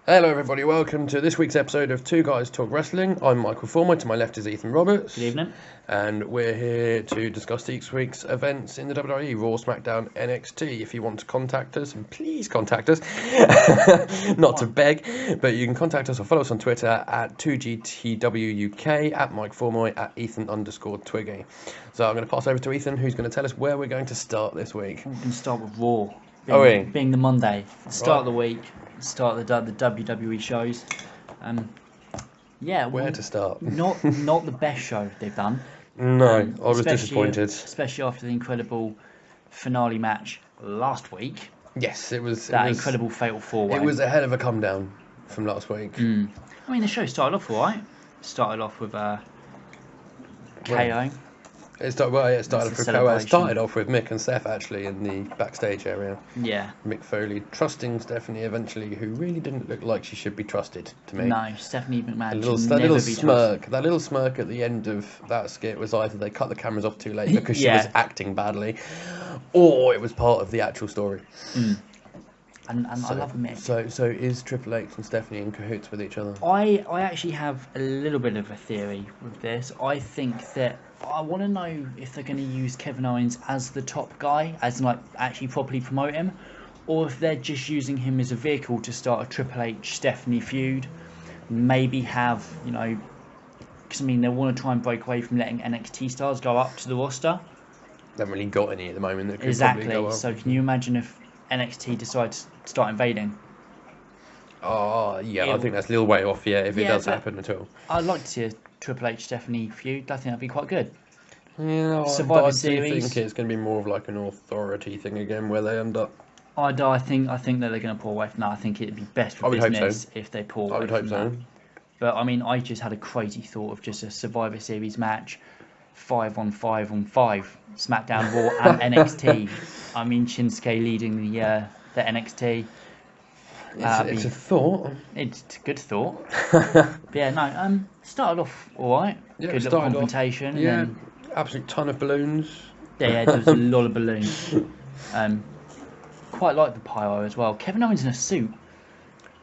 Hello everybody, welcome to this week's episode of Two Guys Talk Wrestling. I'm Michael Former, to my left is Ethan Roberts. Good evening. And we're here to discuss each week's events in the WWE, Raw, Smackdown, NXT. If you want to contact us, and please contact us, not to beg, but you can contact us or follow us on Twitter at 2GTWUK, at Mike Formoy, at Ethan_Twiggy. So I'm going to pass over to Ethan, who's going to tell us where we're going to start this week. We're going to start with Raw, being the Monday, start of the week. Start the WWE shows. Where to start? Not the best show they've done. No, I was disappointed. Especially after the incredible finale match last week. Yes, it was incredible fatal four-way. It was a hell of a come down from last week. I mean, the show started off all right. Started off with KO. It started off with Mick and Steph actually in the backstage area. Yeah. Mick Foley trusting Stephanie eventually, who really didn't look like she should be trusted to me. No, Stephanie McMahon that little smirk at the end of that skit was either they cut the cameras off too late because she was acting badly, or it was part of the actual story. And I love Mick. So is Triple H and Stephanie in cahoots with each other? I actually have a little bit of a theory with this. I think that I want to know if they're going to use Kevin Owens as the top guy, as in, like, actually properly promote him, or if they're just using him as a vehicle to start a Triple H Stephanie feud. Maybe have, because I mean they want to try and break away from letting NXT stars go up to the roster. They haven't really got any at the moment that could exactly. Probably go up. So can you imagine if NXT decides to start invading? Oh, yeah, I think that's a little way off, if it does happen at all. I'd like to see a Triple H Stephanie feud. I think that'd be quite good. Yeah, Survivor Series. I Series. think it's going to be more of like an authority thing again, where they end up. I think that they're going to pull away from that. I think it'd be best for business if they pull away from that. I would hope so. But I mean, I just had a crazy thought of just a Survivor Series match, 5-on-5-on-5, SmackDown, Raw, and NXT. I mean, Shinsuke leading the NXT. It's a thought. It's a good thought. But started off all right. Yeah, good little confrontation. And then absolute ton of balloons. Yeah, there was a lot of balloons. Quite like the pyro as well. Kevin Owens in a suit.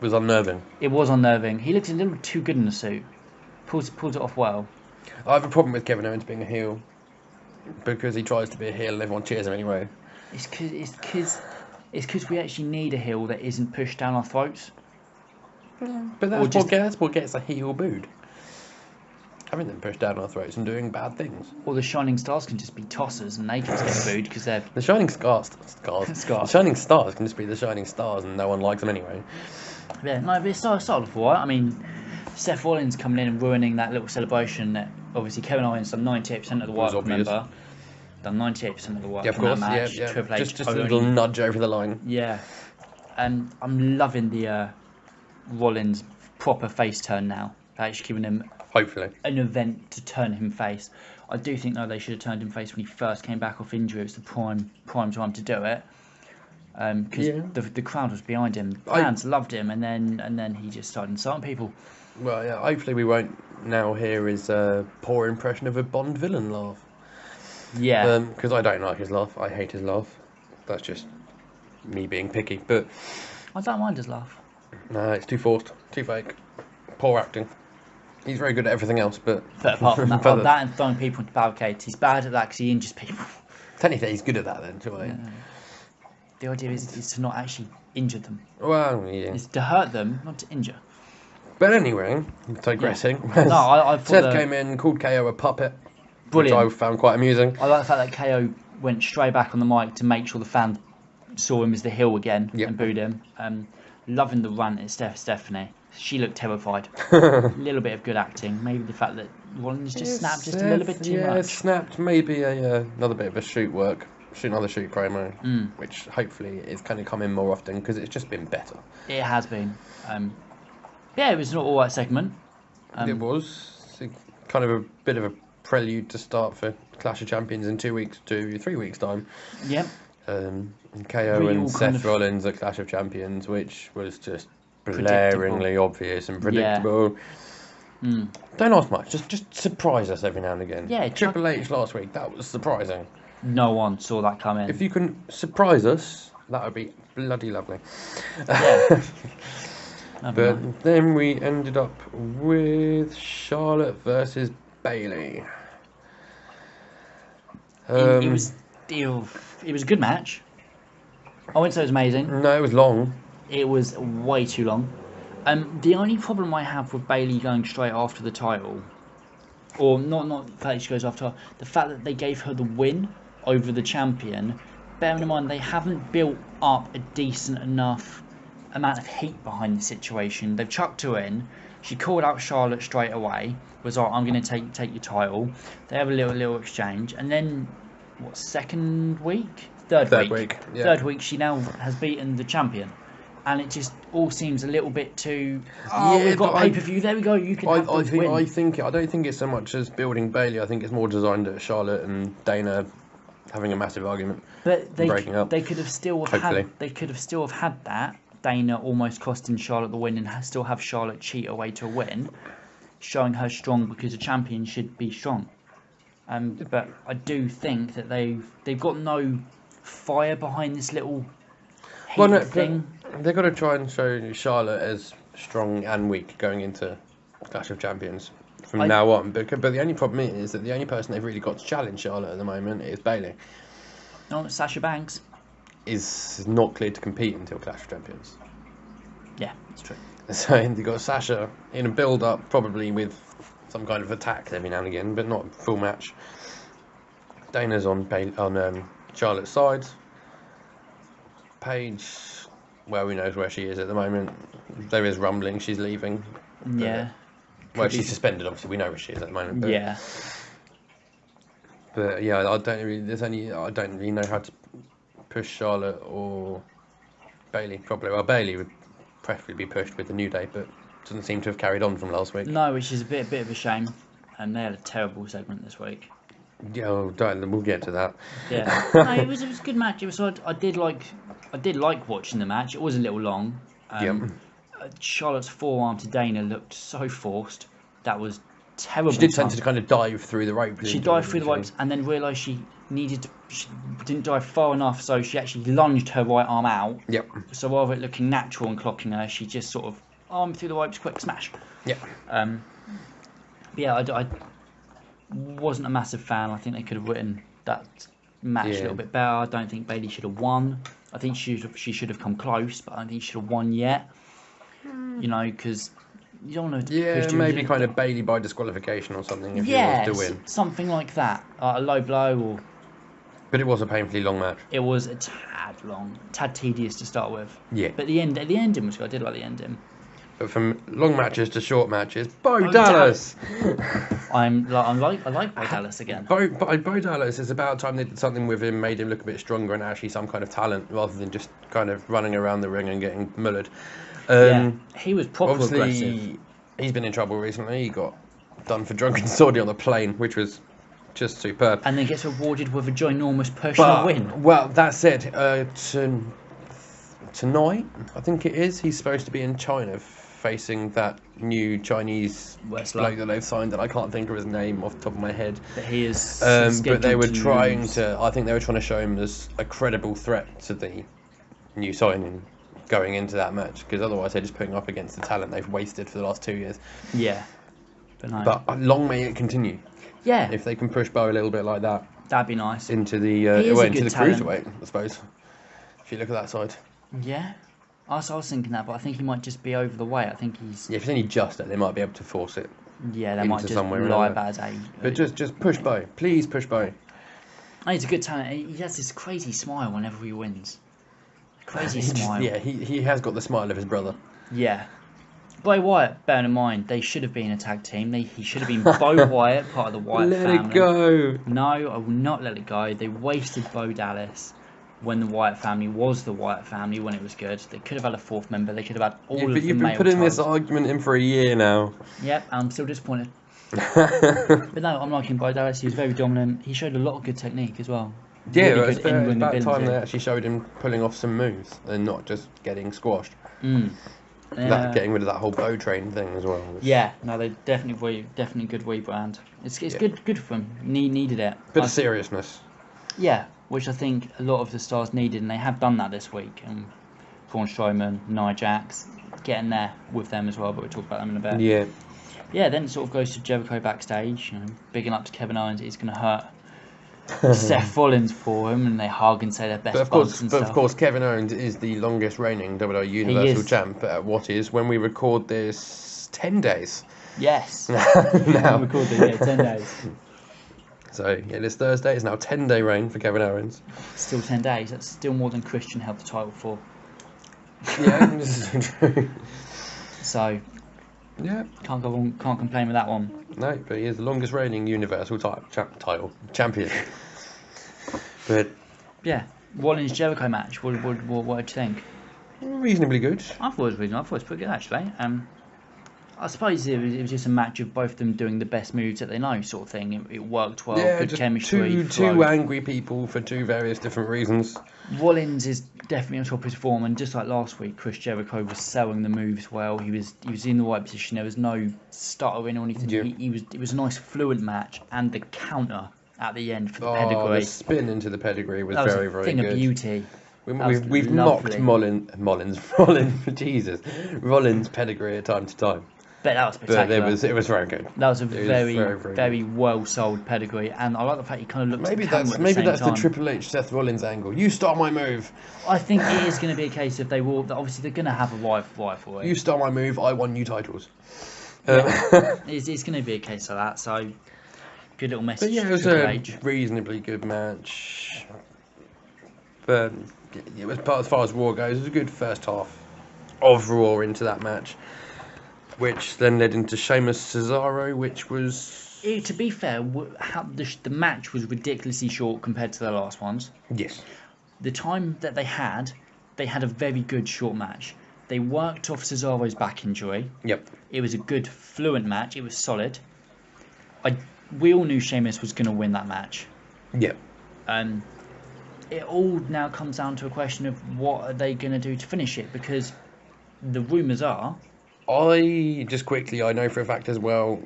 Was unnerving. It was unnerving. He looked a little bit too good in the suit. Pulls it off well. I have a problem with Kevin Owens being a heel because he tries to be a heel and everyone cheers him anyway. It's because we actually need a heel that isn't pushed down our throats. But that's what gets a heel booed. Having them pushed down our throats and doing bad things. Or the Shining Stars can just be tossers and they can just get booed because they're... The Shining Stars. The Shining Stars can just be the Shining Stars and no one likes them anyway. Yeah, no, but it started off all right. I mean, Seth Rollins coming in and ruining that little celebration that obviously Kevin Owens done 98% of the work, remember? Done 98% of the work in that match. Yeah. Triple H just a little nudge over the line. Yeah. And I'm loving the Rollins proper face turn now. They're actually giving him an event to turn him face. I do think, though, they should have turned him face when he first came back off injury. It was the prime time to do it. Because the crowd was behind him. Fans loved him, and then he just started insulting people. Well, yeah, hopefully we won't now hear his poor impression of a Bond villain laugh. Yeah. Because I don't like his laugh. I hate his laugh. That's just me being picky. But I don't mind his laugh. No, it's too forced, too fake. Poor acting. He's very good at everything else, but apart from that, that and throwing people into barricades, he's bad at that because he injures people. Technically, he's good at that then, surely. Yeah. The idea is to not actually injure them. Well, yeah. It's to hurt them, not to injure. But anyway, digressing. Yeah. No, I thought Seth came in, called KO a puppet. Brilliant. Which I found quite amusing. I like the fact that KO went straight back on the mic to make sure the fans saw him as the heel again and booed him. Loving the rant at Stephanie. She looked terrified. A little bit of good acting. Maybe the fact that Rollins just snapped just a little bit too much. Snapped. Maybe another bit of a shoot promo, which hopefully is kind of coming more often because it's just been better. It has been. It was an all right segment. It was kind of a bit of a prelude to start for Clash of Champions in 2 weeks to 3 weeks time. Yep. And KO really and Seth Rollins at Clash of Champions, which was just blaringly obvious and predictable. Yeah. Don't ask much. Just surprise us every now and again. Yeah. Triple H last week, that was surprising. No one saw that coming. If you can surprise us, that would be bloody lovely. Yeah. But then we ended up with Charlotte versus Bailey. It was a good match. I wouldn't say it was amazing. No, it was long. It was way too long. The only problem I have with Bailey going straight after the title, or not the fact that she goes after her, the fact that they gave her the win over the champion, bearing in mind they haven't built up a decent enough amount of heat behind the situation. They've chucked her in. She called out Charlotte straight away. Was like, I'm going to take your title. They have a little exchange, and then third week. Yeah. Third week, she now has beaten the champion, and it just all seems a little bit too. We've got a pay-per-view. There we go. You can have the win. I don't think it's so much as building Bailey. I think it's more designed at Charlotte and Dana having a massive argument. But breaking up. They could have still have had that. Dana almost costing Charlotte the win and still have Charlotte cheat away to a win, showing her strong because a champion should be strong. But I do think that they've got no fire behind this little thing. They've got to try and show Charlotte as strong and weak going into Clash of Champions from now on. But the only problem is that the only person they've really got to challenge Charlotte at the moment is Bailey. No, Sasha Banks is not cleared to compete until Clash of Champions. Yeah, that's true. So they've got Sasha in a build-up, probably with some kind of attack every now and again, but not full match. Dana's on Charlotte's side. Paige, well, who knows where she is at the moment. There is rumbling she's leaving. Yeah. Well, she's suspended, obviously. We know where she is at the moment. But, yeah. But yeah, I don't really know how to push Charlotte or Bailey properly. Well, Bailey would preferably be pushed with the New Day, but doesn't seem to have carried on from last week. No, which is a bit of a shame. And they had a terrible segment this week. Yeah, we'll get to that. Yeah, no, it was a good match. It was. I did like watching the match. It was a little long. Charlotte's forearm to Dana looked so forced. That was terrible. She did tend to kind of dive through the ropes. She dived through the ropes and then realised she didn't dive far enough, so she actually lunged her right arm out. Yep. So rather it looking natural and clocking her, she just sort of arm through the ropes, quick smash. Yep. Yeah, I wasn't a massive fan. I think they could have written that match a little bit better. I don't think Bailey should have won. I think she should have come close, but I don't think she should have won yet. You know, because you don't want to. Yeah, maybe kind of Bailey by disqualification or something if you want to win. Something like that, a low blow or. But it was a painfully long match. It was a tad tedious to start with. Yeah. But the ending was good. I did like the ending. But from long matches to short matches, Bo Dallas. I like Bo Dallas again. Bo Dallas, it's about time they did something with him, made him look a bit stronger and actually some kind of talent rather than just kind of running around the ring and getting mullered. He was proper aggressive. He's been in trouble recently. He got done for drunken sortie on the plane, which was just superb. And then gets rewarded with a ginormous personal win. Well, that said, tonight, I think it is, he's supposed to be in China facing that new Chinese bloke that they've signed, that I can't think of his name off the top of my head. But he is. But they were trying to. I think they were trying to show him as a credible threat to the new signing going into that match, because otherwise they're just putting up against the talent they've wasted for the last 2 years. Yeah. But long may it continue. Yeah. If they can push Bo a little bit like that. That'd be nice. Into the cruiserweight, I suppose. If you look at that side. Yeah. I was thinking that, but I think he might just be over the weight. I think he's. Yeah, if it's only just that, they might be able to force it. Yeah, they might just lie about his age. But just push Bo. Please push Bo. Oh, he's a good talent. He has this crazy smile whenever he wins. Crazy smile. He has got the smile of his brother. Yeah. Bray Wyatt, bearing in mind, they should have been a tag team. He should have been Bo Wyatt, part of the Wyatt family. Let it go. No, I will not let it go. They wasted Bo Dallas when the Wyatt family was the Wyatt family, when it was good. They could have had a fourth member. They could have had all of the male But you've been putting this argument in for a year now. Yep, I'm still disappointed. But no, I'm liking Bo Dallas. He was very dominant. He showed a lot of good technique as well. Yeah, really it's about time they actually showed him pulling off some moves and not just getting squashed. Getting rid of that whole Bo train thing as well. Yeah, no, they definitely good rebrand. It's good for them. Needed it. Bit of seriousness. Yeah, which I think a lot of the stars needed, and they have done that this week. And Braun Strowman, Nia Jax, getting there with them as well, but we'll talk about them in a bit. Yeah. Yeah, then it sort of goes to Jericho backstage, bigging up to Kevin Owens. It's going to hurt Seth Rollins for him, and they hug and say their best bumps and stuff. Of course, Kevin Owens is the longest reigning WWE Universal Champ at what is, when we record this, 10 days. Yes. Now. We recorded it, 10 days. So, this Thursday is now 10-day reign for Kevin Owens. Still 10 days. That's still more than Christian held the title for. Yeah, this is true. So, yeah, can't go on, can't complain with that one. No, but he is the longest reigning Universal title champion. But yeah, Rollins Jericho match. What did you think? Reasonably good. I thought it was pretty good actually. I suppose it was just a match of both of them doing the best moves that they know, sort of thing. It worked well, Yeah, good just chemistry. Two angry people for two various different reasons. Rollins is definitely on top of his form, and just like last week, Chris Jericho was selling the moves well. He was in the right position. There was no stuttering or anything. Yeah. It was a nice fluent match, and the counter at the end for the pedigree. The spin into the pedigree was that was very, a very thing good. Of beauty. We've mocked Rollins pedigree at time to time. But that was spectacular. But it was very good. That was a very well sold pedigree, and I like the fact he kind of looked. Maybe at the camera that's at the same time. the Triple H Seth Rollins angle. You start my move. I think it is going to be a case of obviously they're going to have a rivalry. You start my move, I won new titles. Yeah. It's going to be a case of that. So good little message. But yeah, it was Triple a H. reasonably good match. But it was, as far as Raw goes, it was a good first half of Raw into that match, which then led into Sheamus Cesaro, which was... To be fair, the match was ridiculously short compared to the last ones. Yes. The time that they had a very good short match. They worked off Cesaro's back injury. Yep. It was a good, fluent match. It was solid. We all knew Sheamus was going to win that match. Yep. It all now comes down to a question of what are they going to do to finish it, because the rumours are... I know for a fact as well,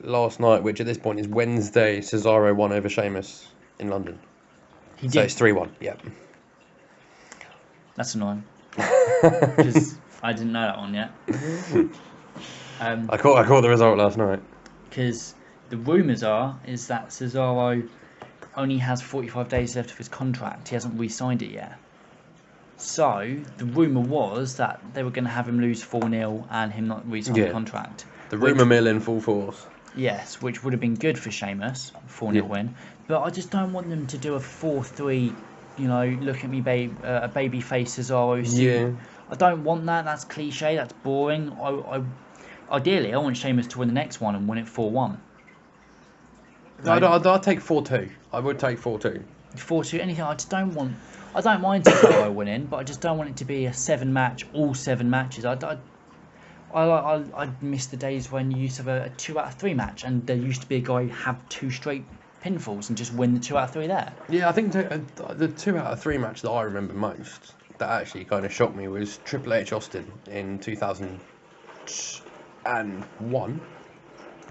last night, which at this point is Wednesday, Cesaro won over Sheamus in London. He did. So it's 3-1, yep. That's annoying. Because I didn't know that one yet. I caught the result last night. Because the rumours is that Cesaro only has 45 days left of his contract. He hasn't re-signed it yet. So the rumour was that they were going to have him lose 4-0 and him not re-sign the contract. The rumour mill in full force. Yes, which would have been good for Sheamus, 4-0 win. But I just don't want them to do a 4-3, look at me, a baby face Cesaro. Yeah. I don't want that. That's cliche. That's boring. Ideally, I want Sheamus to win the next one and win it 4-1. I'd take 4-2. I would take 4-2. 4-2, anything. I don't mind Cesaro winning, but I just don't want it to be a 7-match, all 7 matches. I miss the days when you used to have a 2 out of 3 match, and there used to be a guy have 2 straight pinfalls and just win the 2 out of 3 there. Yeah, I think the 2 out of 3 match that I remember most, that actually kind of shocked me, was Triple H Austin in 2001.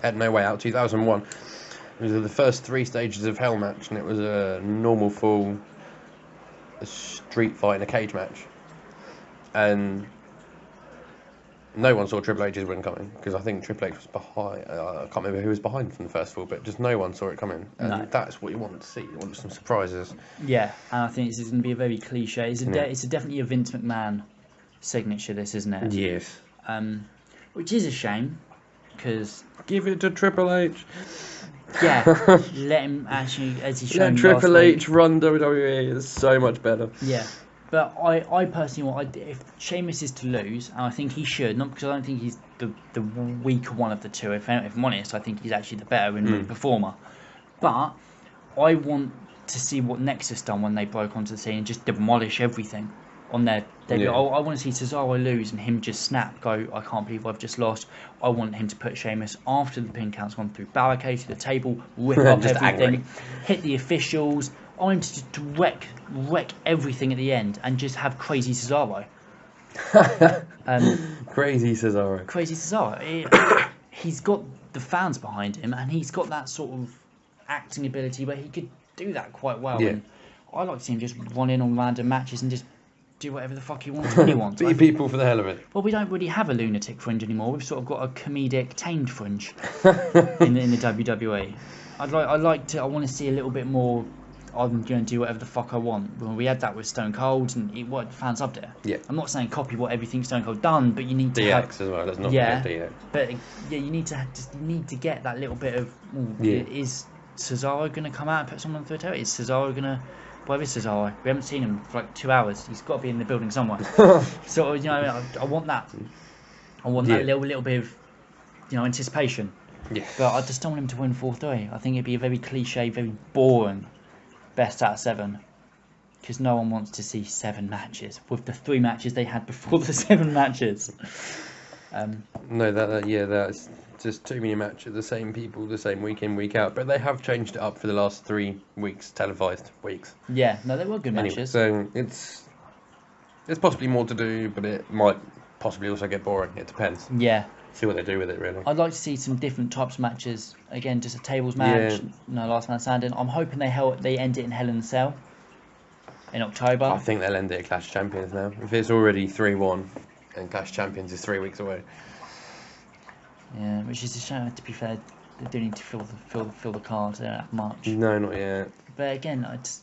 Had No Way Out, 2001. It was the first 3 stages of Hell match, and it was a normal full street fight in a cage match. And no one saw Triple H's win coming, because I think Triple H was behind. I can't remember who was behind from the first fall, but just no one saw it coming. And that's what you want to see. You want some surprises. Yeah, and I think this is going to be a very cliche. It's definitely a Vince McMahon signature, this, isn't it? Yes. Which is a shame, because... Give it to Triple H. Yeah, let him actually, as he showed Let Triple H run WWE. It's so much better. Yeah, but I personally want, if Sheamus is to lose, and I think he should, not because I don't think he's the weaker one of the two. If I'm honest, I think he's actually the better in performer. But I want to see what Nexus done when they broke onto the scene and just demolish everything on their debut. Yeah. I want to see Cesaro lose and him just snap, go, I can't believe I've just lost. I want him to put Sheamus after the pin count's gone through, barricade to the table, rip up Just everything, angry. hit the officials. I want him to just wreck everything at the end and just have crazy Cesaro. Crazy Cesaro. Crazy Cesaro. He's got the fans behind him, and he's got that sort of acting ability where he could do that quite well. Yeah. And I like to see him just run in on random matches and just do whatever the fuck he wants when he wants. Be people for the hell of it. Well, we don't really have a lunatic fringe anymore. We've sort of got a comedic tamed fringe in the WWE. I want to see a little bit more. I'm going to do whatever the fuck I want. Well, we had that with Stone Cold, and fans loved it. Yeah. I'm not saying copy what everything Stone Cold done, but you need to DX have, as well. Let's not yeah, forget DX. but yeah, you need to get that little bit of. Is Cesaro going to come out and put someone through a territory? Is Cesaro going to? Where is Cesaro? We haven't seen him for like 2 hours. He's got to be in the building somewhere. So I want that. I want that little bit of anticipation. Yeah. But I just don't want him to win 4-3. I think it'd be a very cliche, very boring best out of 7. Because no one wants to see 7 matches with the 3 matches they had before the 7 matches. No, that's just too many matches, the same people, the same week in, week out. But they have changed it up for the last 3 weeks, televised weeks. Yeah, no, they were good matches. So there's possibly more to do, but it might possibly also get boring. It depends. Yeah. See what they do with it, really. I'd like to see some different types of matches. Again, just a tables match. No last man standing. I'm hoping they end it in Hell in a Cell in October. I think they'll end it at Clash of Champions now. If it's already 3-1 and Clash of Champions is 3 weeks away. Yeah, which is a shame. To be fair, they do need to fill the cards. They don't have much. No, not yet. But again, I just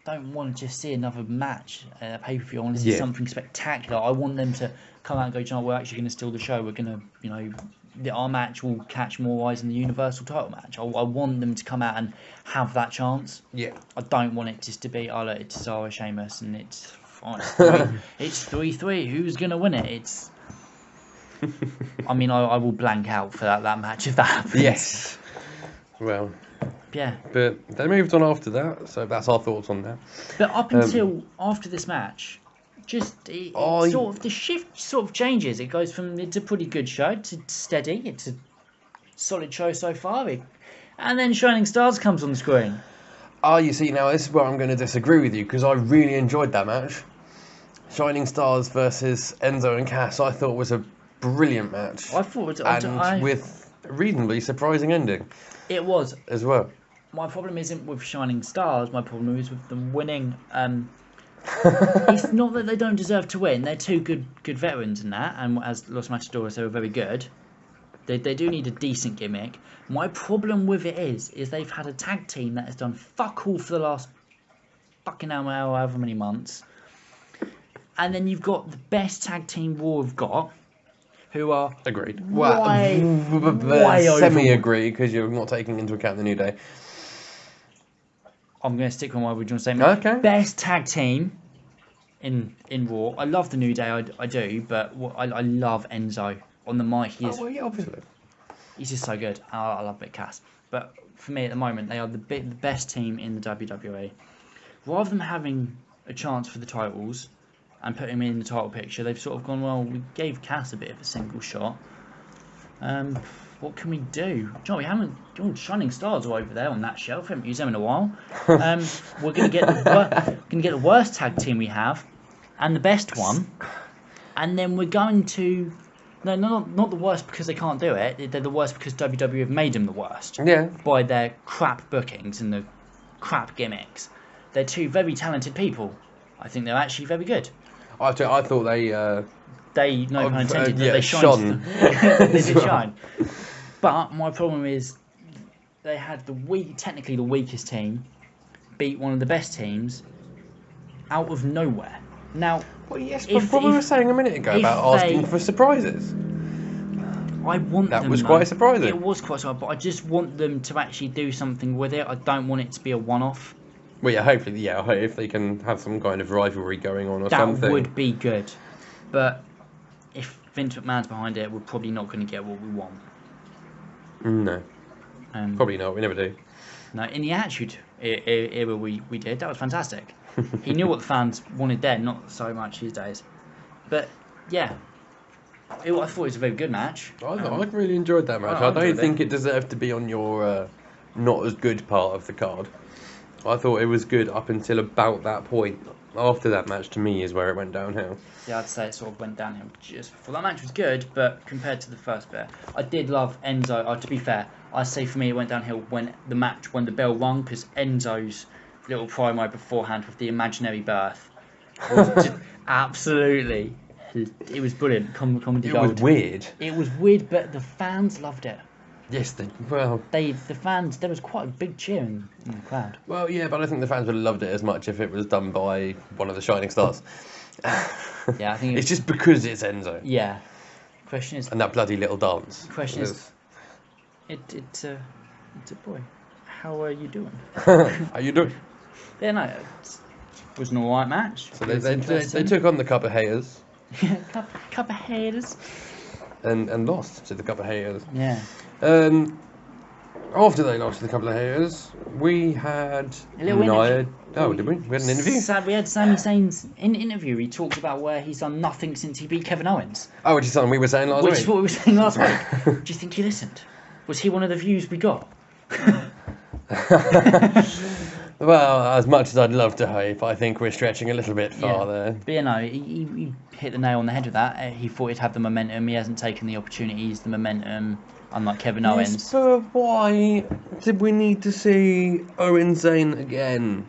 don't want to just see another match at a pay-per-view. I want to see something spectacular. I want them to come out and go, you know, we're actually going to steal the show. We're going to, our match will catch more eyes than the Universal title match. I want them to come out and have that chance. Yeah. I don't want it just to be, oh, look, it's Cesaro, Sheamus, and it's fine. It's 3-3. Who's going to win it? It's... I mean, I will blank out for that match if that happens. Yes. Well... Yeah. But they moved on after that, so that's our thoughts on that. But up until after this match, the shift sort of changes. It goes from it's a pretty good show to steady. It's a solid show so far, and then Shining Stars comes on the screen. Oh, you see, now this is where I'm going to disagree with you because I really enjoyed that match. Shining Stars versus Enzo and Cass, I thought was a brilliant match. I thought, with a reasonably surprising ending. It was as well. My problem isn't with Shining Stars. My problem is with them winning. It's not that they don't deserve to win. They're two good veterans in that, and as Los Matadores, they were very good. They do need a decent gimmick. My problem with it is they've had a tag team that has done fuck all for the last fucking however many months, and then you've got the best tag team Raw have got, who are agreed. Way semi-agree because you're not taking into account the New Day. I'm going to stick with my original statement. Okay. Best tag team in Raw. I love the New Day, I do, but I love Enzo on the mic. Obviously. He's just so good. I love Big Cass. But for me, at the moment, they are the best team in the WWE. Rather than having a chance for the titles and putting me in the title picture, they've sort of gone, well, we gave Cass a bit of a single shot. What can we do? John, we haven't... Shining Stars are over there on that shelf. We haven't used them in a while. We're going to get the worst tag team we have and the best one. And then we're going to... No, not the worst because they can't do it. They're the worst because WWE have made them the worst. Yeah. By their crap bookings and the crap gimmicks. They're two very talented people. I think they're actually very good. I thought they... no pun intended, they shone. They did shine. But my problem is they had technically the weakest team beat one of the best teams out of nowhere. Now, well, yes, but what we were saying a minute ago about asking for surprises. I want that was quite surprising. It was quite surprising, but I just want them to actually do something with it. I don't want it to be a one-off. Well, yeah, hopefully, if they can have some kind of rivalry going on or something. That would be good. But if Vince McMahon's behind it, we're probably not going to get what we want. No. Probably not. We never do. No, in the Attitude Era we did. That was fantastic. He knew what the fans wanted then, not so much these days. But, yeah. I thought it was a very good match. I really enjoyed that match. I don't think it deserved to be on your not as good part of the card. I thought it was good up until about that point. After that match, to me, is where it went downhill. Yeah, I'd say it sort of went downhill just before. That match was good, but compared to the first bit, I did love Enzo. To be fair, I say for me it went downhill when the bell rung, because Enzo's little promo beforehand with the imaginary birth Absolutely. It was brilliant. Comedy It gold. was weird. It was weird, but the fans loved it. Yes, The fans, there was quite a big cheer in the crowd. well, yeah, but I think the fans would have loved it as much if it was done by one of the Shining Stars. Yeah, I think it's just because it's Enzo. Yeah. Question is. And that bloody little dance. Question is. It's a boy. How are you doing? How you doing? Yeah, no, it was an alright match. So they took on the Cup of Haters. Yeah, cup of haters. And lost to the Cup of Haters. Yeah. After they lost to the Couple of Haters, we had A little interview. Oh, did we? We had an interview? We had Sami Zayn's interview. He talked about where he's done nothing since he beat Kevin Owens. Oh, which is something we were saying last Which week. is what we were saying last week. Do you think he listened? Was he one of the views we got? Well, as much as I'd love to hope, I think we're stretching a little bit far there. But you know, he hit the nail on the head with that. He thought he'd have the momentum. He hasn't taken the opportunities, the momentum, unlike Kevin Owens. Yes, but why did we need to see Owen Zayn again?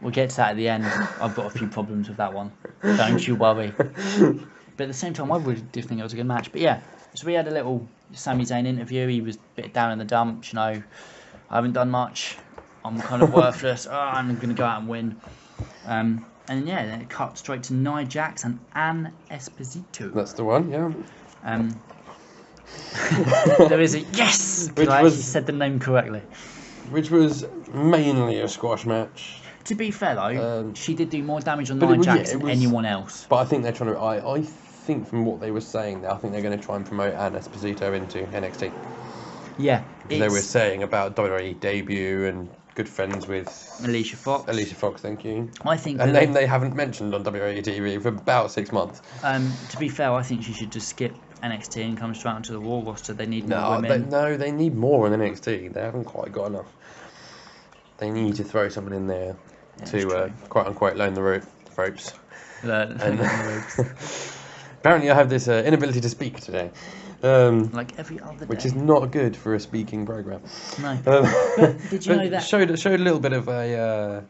We'll get to that at the end. I've got a few problems with that one. Don't you worry. But at the same time, I really did think it was a good match. But yeah, so we had a little Sami Zayn interview. He was a bit down in the dumps, you know. I haven't done much. I'm kind of worthless. I'm going to go out and win. And yeah, then it cut straight to Nia Jax and Ann Esposito. That's the one, yeah. There is a yes! Which I was- actually said the name correctly. Which was mainly a squash match. To be fair though, she did do more damage on but Nia it was- Jax yeah, it than was- anyone else. But I think they're trying to. I think from what they were saying, I think they're going to try and promote Ann Esposito into NXT. Yeah, Because they were saying about WWE debut and good friends with Alicia Fox. Alicia Fox, thank you. I think A that name they haven't mentioned on WWE TV for about 6 months. to be fair, I think she should just skip NXT and come straight onto the Raw roster. They need more No, women. they need more in NXT. They haven't quite got enough. They need to throw someone in there to quote unquote learn the ropes. Apparently, I have this inability to speak today. Like every other day. Which is not good for a speaking program. No. But did you know that? Showed a little bit of a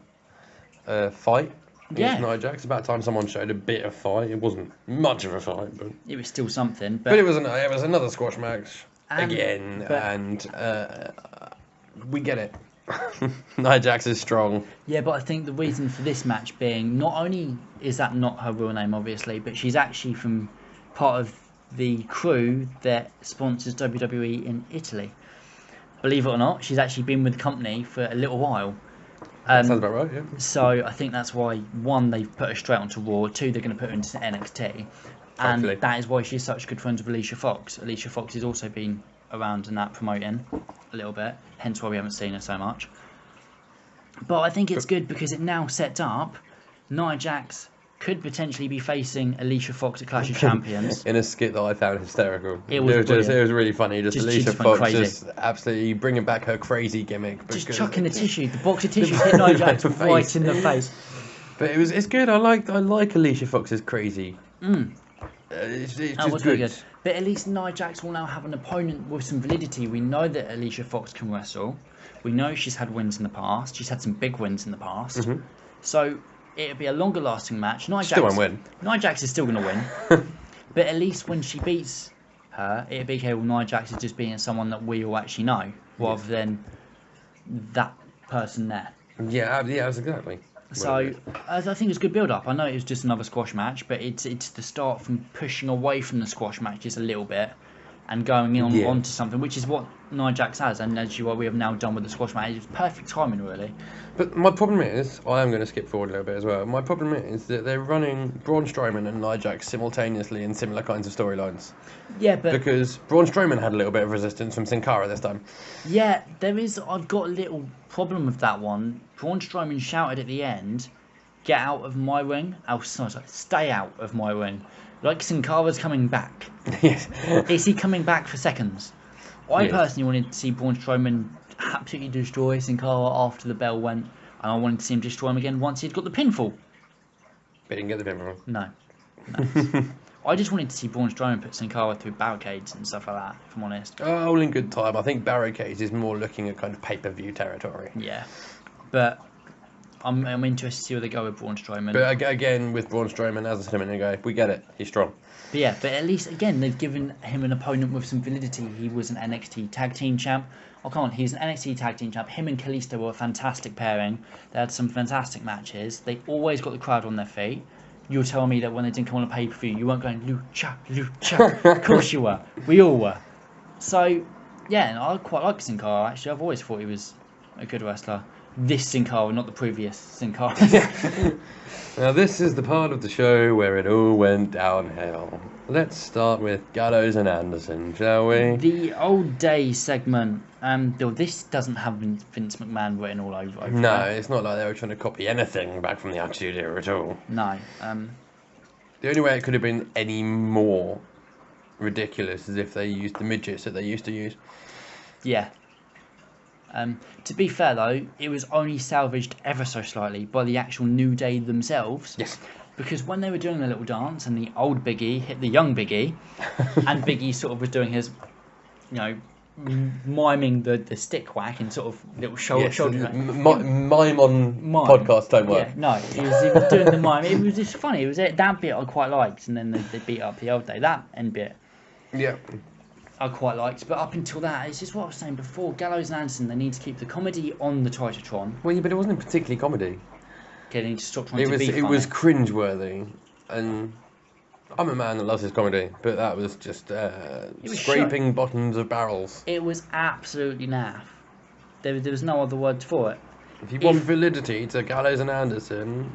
fight against Yeah. Nia Jax. It's about time someone showed a bit of fight. It wasn't much of a fight, but It was still something. it was another squash match again, but- and we get it. Nia Jax is strong. Yeah, but I think the reason for this match being not only is that not her real name, obviously, but she's actually from part of the crew that sponsors WWE in Italy. Believe it or not, she's actually been with the company for a little while. Sounds about right, yeah. So I think that's why, one, they've put her straight onto Raw, two, they're going to put her into NXT. And Hopefully. that is why she's such good friends with Alicia Fox. Alicia Fox has also been around in that promoting a little bit, hence why we haven't seen her so much. But I think it's good because it now sets up Nia Jax could potentially be facing Alicia Fox at Clash of Champions. In a skit that I found hysterical. It was really funny. Just She Alicia just went Fox crazy. just absolutely bringing back her crazy gimmick. Just because- chucking the tissue, the box of tissue hit Nia Jax Right in the right face. in the face. But it's good. I like Alicia Fox's crazy. It's That just was very good. But at least Nia Jax will now have an opponent with some validity. We know that Alicia Fox can wrestle. We know she's had wins in the past. She's had some big wins in the past. So it'll be a longer lasting match. Nia Still Jax, won't win. Nia Jax is still going to win. But at least when she beats her, it'll be okay, well, Nia Jax is just beating someone that we all actually know, rather than that person there. Yeah, that's exactly. So I think it's a good build up. I know it was just another squash match, but it's the start from pushing away from the squash matches a little bit and going onto something, which is what Nia Jax has, and as we have now done with the squash match. It's perfect timing, really. But my problem is, I am going to skip forward a little bit as well. My problem is that they're running Braun Strowman and Nia Jax simultaneously in similar kinds of storylines. Yeah, but Because Braun Strowman had a little bit of resistance from Sin Cara this time. yeah, there is. I've got a little problem with that one. Braun Strowman shouted at the end, "Get out of my ring!" Oh, sorry, stay out of my ring. Like Sin Cara's coming back. Yes. Is he coming back for seconds? I Yes. personally wanted to see Braun Strowman absolutely destroy Sin Cara after the bell went, and I wanted to see him destroy him again once he'd got the pinfall. But he didn't get the pinfall. No. I just wanted to see Braun Strowman put Sin Cara through barricades and stuff like that, if I'm honest. Oh, all in good time. I think Barricades is more looking at kind of pay-per-view territory. Yeah. But I'm interested to see where they go with Braun Strowman. But again, with Braun Strowman, as I said a minute ago, we get it. He's strong. But yeah, but at least, again, they've given him an opponent with some validity. He was an NXT Tag Team Champ. Oh, come on, he's an NXT Tag Team Champ. Him and Kalisto were a fantastic pairing. They had some fantastic matches. They always got the crowd on their feet. You're telling me that when they didn't come on a pay-per-view, you weren't going, Lucha, Lucha. Of course you were. We all were. So, yeah, and I quite like Sin Cara, actually. I've always thought he was a good wrestler. This Sin Cara, not the previous Sin Cara. Now, this is the part of the show where it all went downhill. Let's start with Gallows and Anderson, shall we? The old day segment. Though this doesn't have Vince McMahon written all over No, it. it's not like they were trying to copy anything back from the Attitude Era at all. No. The only way it could have been any more ridiculous is if they used the midgets that they used to use. Yeah. To be fair though, it was only salvaged ever so slightly by the actual New Day themselves. Yes. Because when they were doing the little dance and the old Biggie hit the young Biggie, and Biggie sort of was doing his, miming the stick whack and sort of little shoulder. Mime on podcasts don't work. Yeah, no, he was doing the mime. It was just funny. It was that bit I quite liked, and then they beat up the old Day. That end bit. Yeah. I quite liked, but up until that, it's just what I was saying before. Gallows and Anderson, they need to keep the comedy on the Titantron. Well, yeah, but it wasn't particularly comedy. Okay, they need to stop trying to be funny. It was cringeworthy, and I'm a man that loves his comedy, but that was just scraping bottoms of barrels. It was absolutely naff. There was no other word for it. If you want validity to Gallows and Anderson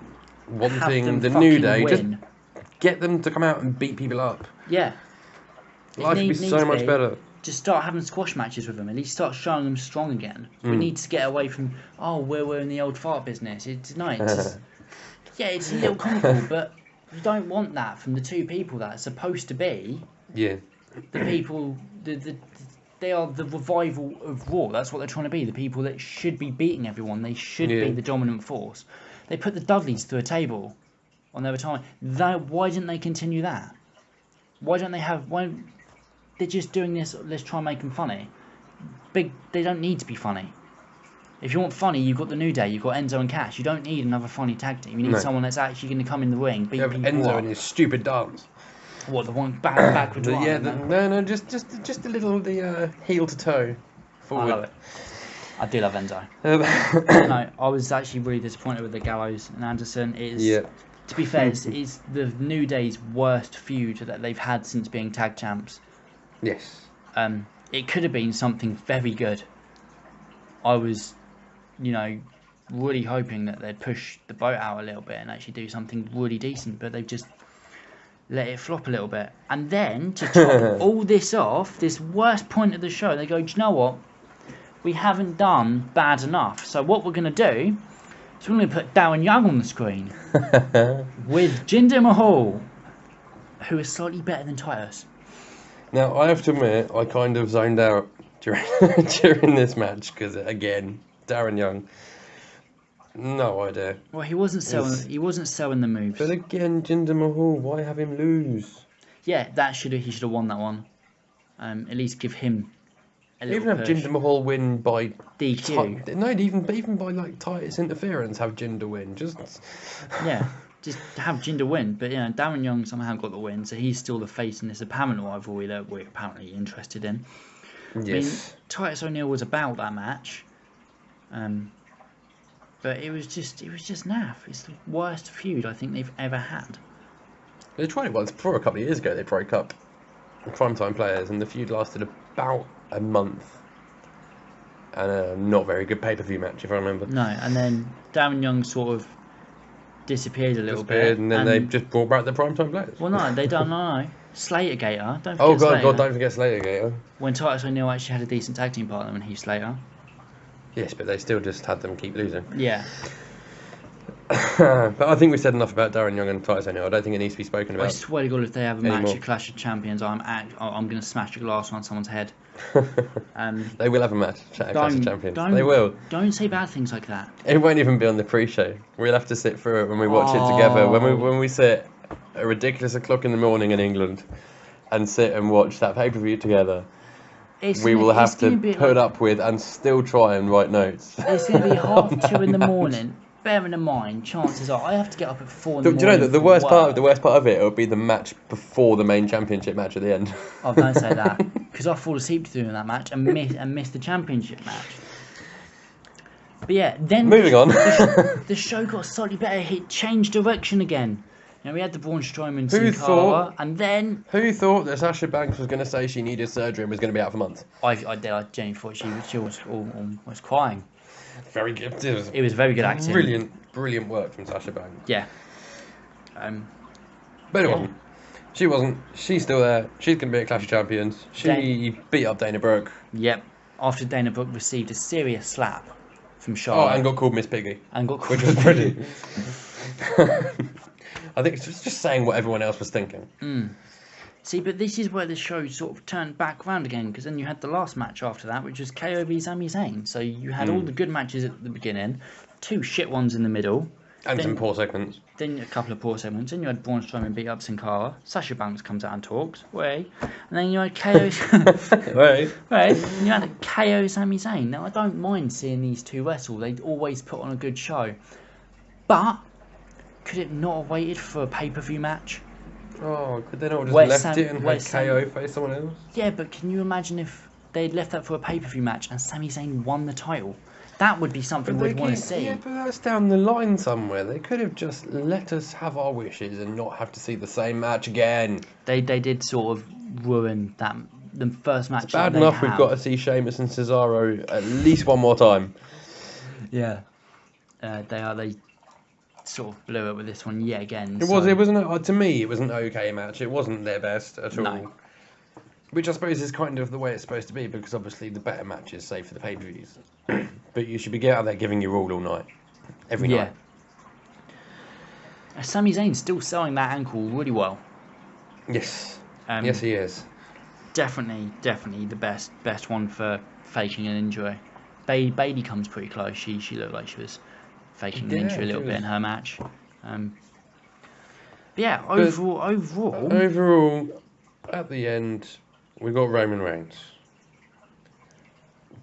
wanting the fucking New Day, win. just get them to come out and beat people up. Yeah. Life would be so much better. Just start having squash matches with them. At least start showing them strong again. We need to get away from, we're in the old fart business. It's it's a little comical, but you don't want that from the two people that are supposed to be. Yeah. The people, they are the revival of Raw. That's what they're trying to be. The people that should be beating everyone. They should be the dominant force. They put the Dudleys through a table on their retirement. Why didn't they continue that? Why don't they have... They're just doing this, let's try and make them funny. They don't need to be funny. If you want funny, you've got the New Day, you've got Enzo and Cash. You don't need another funny tag team. You need someone that's actually going to come in the ring, beat people Enzo up. and his stupid dance. What, the one backwards one? No, just a little heel to toe forward. I love it. I do love Enzo. No, I was actually really disappointed with the Gallows and Anderson. To be fair, it's the New Day's worst feud that they've had since being tag champs. Yes. It could have been something very good. I was, really hoping that they'd push the boat out a little bit and actually do something really decent, but they've just let it flop a little bit. And then, to top all this off, this worst point of the show, they go, do you know what? We haven't done bad enough. So what we're going to do is we're going to put Darren Young on the screen with Jinder Mahal, who is slightly better than Titus. Now, I have to admit, I kind of zoned out during this match because, again, Darren Young, no idea. Well, he wasn't selling the moves. But again, Jinder Mahal, why have him lose? Yeah, he should have won that one. At least give him a little Even have push. Jinder Mahal win by DQ. No, even by like Titus interference, have Jinder win. Just have Jinder win, but Darren Young somehow got the win, so he's still the face in this apparent rivalry that we're apparently interested in. Yes. I mean, Titus O'Neil was about that match, but it was just naff. It's the worst feud I think they've ever had. They tried it once before a couple of years ago. They broke up Primetime Players, and the feud lasted about a month. And a not very good pay-per-view match, if I remember. No, and then Darren Young sort of disappeared a little bit, and then they just brought back the Primetime Players. Well, no, they don't know. Slater-gator. Don't forget Oh Slater. God, don't forget Slater-gator. When Titus O'Neil actually had a decent tag team partner when Heath Slater. Yes, but they still just had them keep losing. Yeah. But I think we've said enough about Darren Young and Titus O'Neil. I don't think it needs to be spoken about. I swear to God, if they have a anymore. match at Clash of Champions, I'm going to smash a glass on someone's head. They will have a match at Clash of Champions. They will. Don't say bad things like that. It won't even be on the pre-show. We'll have to sit through it when we watch it together. When we sit a ridiculous o'clock in the morning in England and sit and watch that pay-per-view together. We will have to put up with and still try and write notes. It's going to be 2:30 in the morning. bearing in mind, chances are I have to get up at 4 in Do the you know morning. that the for worst work. part of it would be the match before the main championship match at the end. Oh, don't say that, because I fall asleep during that match and miss the championship match. But yeah, then Moving on. the show got slightly better. It changed direction again. You know, we had the Braun Strowman, Sin Cara, and then Who thought that Sasha Banks was going to say she needed surgery and was going to be out for months? I genuinely thought she was almost crying. Very good. It was very good acting. Brilliant work from Sasha Banks. Yeah. But it wasn't. She wasn't. She's still there. She's going to be at Clash of Champions. She beat up Dana Brooke. Yep. After Dana Brooke received a serious slap from Oh, Charlotte. and got called Miss Piggy. Which was pretty. I think it's just saying what everyone else was thinking. See, but this is where the show sort of turned back around again, because then you had the last match after that, which was KO v Sami Zayn. So you had all the good matches at the beginning, 2 shit ones in the middle, And some poor segments. then a couple of poor segments, then you had Braun Strowman beat up Sin Cara, Sasha Banks comes out and talks, and then you had KO... Right. and you had KO Sami Zayn. Now, I don't mind seeing these two wrestle, they always put on a good show. But, could it not have waited for a pay-per-view match? Oh, could they not have Where just Sam- left it and where had Sam- KO face someone else? Yeah, but can you imagine if they'd left that for a pay-per-view match and Sami Zayn won the title? That would be something we'd want to see. Yeah, but that's down the line somewhere. They could have just let us have our wishes and not have to see the same match again. They did sort of ruin the first match. It's bad enough we've got to see Sheamus and Cesaro at least one more time. Yeah. They sort of blew it with this one yet again. It wasn't to me. It was an okay match. It wasn't their best at all. No. Which I suppose is kind of the way it's supposed to be, because obviously the better matches, say for the pay-per-views. But you should be out there giving your all night, every night. Sami Zayn's still selling that ankle really well. Yes. Yes, he is. Definitely the best one for faking an injury. Bailey comes pretty close. She looked like she was faking an injury a little bit in her match. But yeah, overall, at the end, we got Roman Reigns.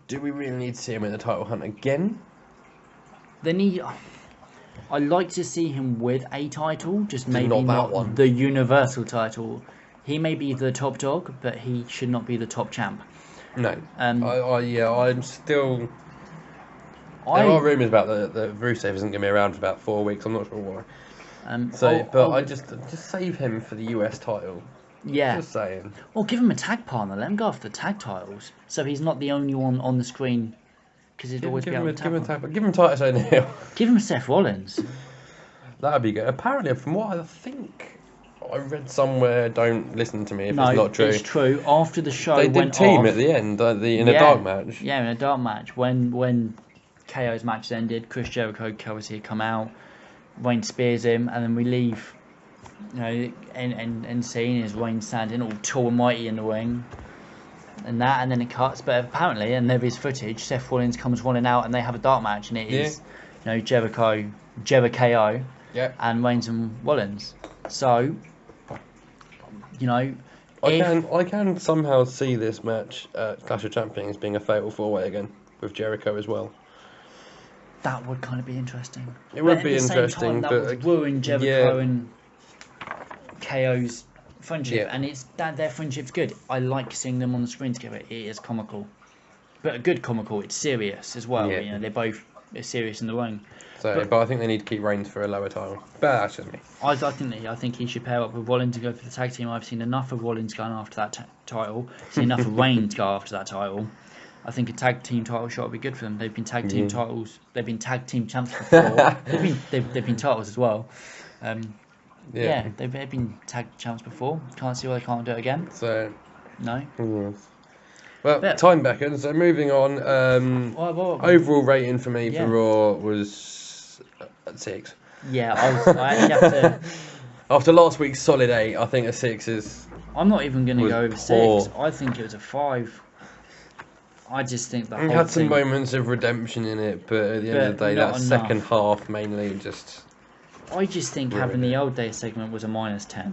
Do we really need to see him in the title hunt again? I'd like to see him with a title, just maybe not that not one. the Universal title. He may be the top dog, but he should not be the top champ. No. I'm still... There are rumours about that Rusev isn't going to be around for about 4 weeks. I'm not sure why. I just save him for the US title. Yeah. Just saying. Well, give him a tag partner. Let him go after the tag titles, so he's not the only one on the screen. Because he'd always be able to give him Titus O'Neil. Give him Seth Rollins. That'd be good. Apparently, from what I think I read somewhere, don't listen to me if No, it's not true. It's true. After the show They went did team off, at the end, in a dark match. Yeah, in a dark match. When KO's match ended, Chris Jericho, Kelsey had come out, Wayne spears him, and then we leave. You know, and scene is Wayne standing all tall and mighty in the ring, and then it cuts. But apparently, and there is footage, Seth Rollins comes running out, and they have a dark match, and it is, you know, Jericho, and Reigns and Rollins. So, you know, I can somehow see this match at Clash of Champions being a fatal 4-way again with Jericho as well. That would kind of be interesting. It would be interesting, that but would ruin Jericho and KO's friendship, and it's that their friendship's good. I like seeing them on the screen together. It is comical, but a good comical. It's serious as well. Yeah. You know, they're serious in the ring. But I think they need to keep Reigns for a lower title. But that's just me. I think he should pair up with Rollins to go for the tag team. I've seen enough of Rollins going after that title. I've seen enough of Reigns go after that title. I think a tag team title shot would be good for them. They've been tag team titles. They've been tag team champs before. they've been titles as well. They've been tag champs before. Can't see why they can't do it again. So no. Well, time beckons. So moving on. Overall rating for me for Raw was 6. Yeah, I actually have to. After last week's solid 8, I think a 6 is. I'm not even going to go over poor. 6. I think it was a 5. I just think the whole had some thing... moments of redemption in it, but at the end of the day, that second half mainly just... I just think having the Old Day segment was a -10.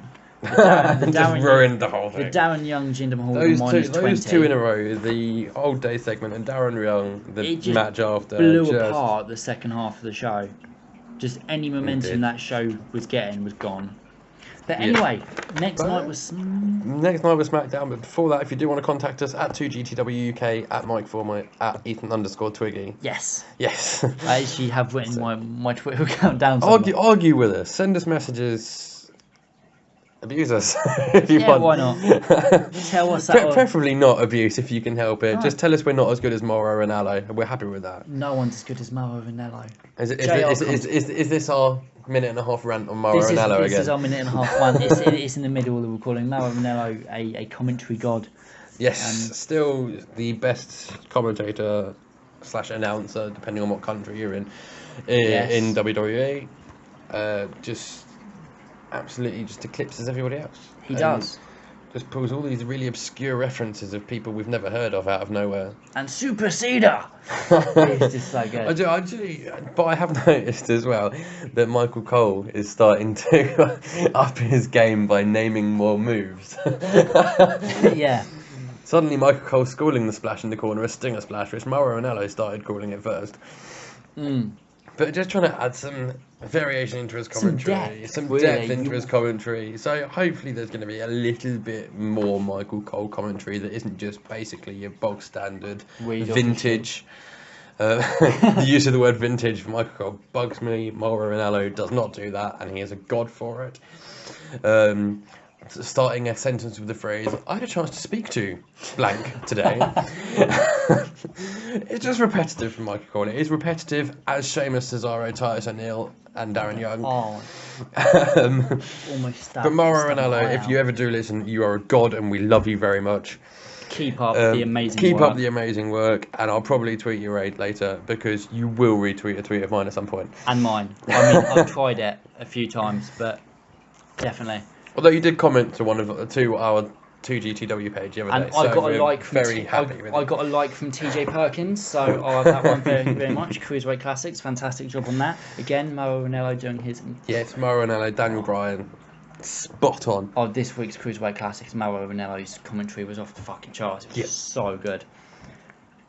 Just ruined the whole thing. The Darren Young, Jinder Mahal was a -20. Those two in a row, the Old Day segment and Darren Young, the match after... blew apart the second half of the show. Just any momentum did. that show was getting was gone. But Yeah. anyway, next But- night was... Next night was SmackDown, but before that, if you do want to contact us, at 2GTWUK, at Mike Former, at Ethan_Twiggy. Yes. Yes. I actually have written my Twitter account down somewhere. Argue with us. Send us messages. Abuse us if you want. Why not? Tell us that. Preferably not abuse if you can help it. No. Just tell us we're not as good as Mauro Ranallo, and we're happy with that. No one's as good as Mauro Ranallo. Is this our minute and a half rant on Mauro Ranallo again? This is our minute and a half one. It's in the middle that we're calling Mauro Ranallo a commentary god. Yes, still the best commentator / announcer, depending on what country you're in WWE. Just absolutely just eclipses everybody else. He does. Just pulls all these really obscure references of people we've never heard of out of nowhere. And Super Cedar! It's just so good. I do, but I have noticed as well that Michael Cole is starting to up his game by naming more moves. Yeah. Suddenly Michael Cole's calling the splash in the corner a stinger splash, which Mauro Ranallo started calling it first. But just trying to add some variation into his commentary, some depth into his commentary. So hopefully there's going to be a little bit more Michael Cole commentary that isn't just basically your bog standard vintage. The use of the word vintage for Michael Cole bugs me. Mauro Ranallo does not do that, and he is a god for it. Starting a sentence with the phrase, I had a chance to speak to blank today. It's just repetitive from Michael Cole. It is repetitive as Sheamus, Cesaro, Titus O'Neil and Darren Young. Almost that. But Mauro Ranallo, if you ever do listen, you are a god and we love you very much. Keep up the amazing work. Keep up the amazing work, and I'll probably tweet your raid later because you will retweet a tweet of mine at some point. And mine. I mean, I've tried it a few times, but definitely. Although you did comment to our 2GTW page the other day, and I got a like from I got a like from TJ Perkins, so I'll have that one very, very much. Cruiserweight Classics, fantastic job on that. Again, Mauro Ranallo doing his. Yes, Mauro Ranallo, Daniel Bryan, spot on. Oh, this week's Cruiserweight Classics, Mauro Ranallo's commentary was off the fucking charts. It was so good.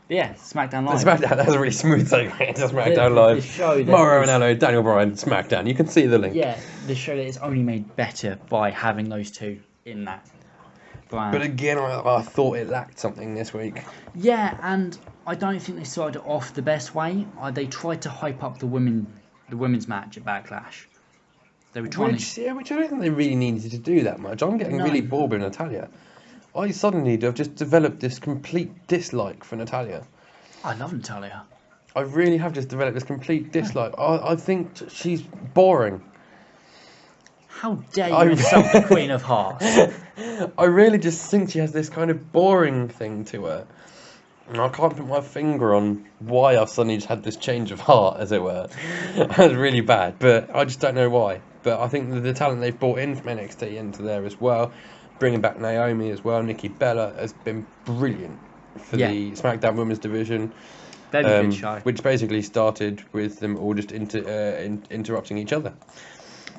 But yeah, SmackDown Live. That was a really smooth segue into SmackDown Live. The show Mauro Ranallo, Daniel Bryan, SmackDown. You can see the link. Yeah, the show that is only made better by having those two in that brand. But again, I thought it lacked something this week. Yeah, and I don't think they started off the best way. They tried to hype up the women's match at Backlash. They were trying which I don't think they really needed to do that much. I'm getting really bored with Natalya. I suddenly have just developed this complete dislike for Natalya. I love Natalya. I really have just developed this complete dislike. I think she's boring. How dare you insult the Queen of Hearts? I really just think she has this kind of boring thing to her. And I can't put my finger on why I've suddenly just had this change of heart, as it were. That's really bad, but I just don't know why. But I think the talent they've brought in from NXT into there as well, bringing back Naomi as well, Nikki Bella, has been brilliant for the SmackDown Women's Division. Very good show. Which basically started with them all just interrupting each other.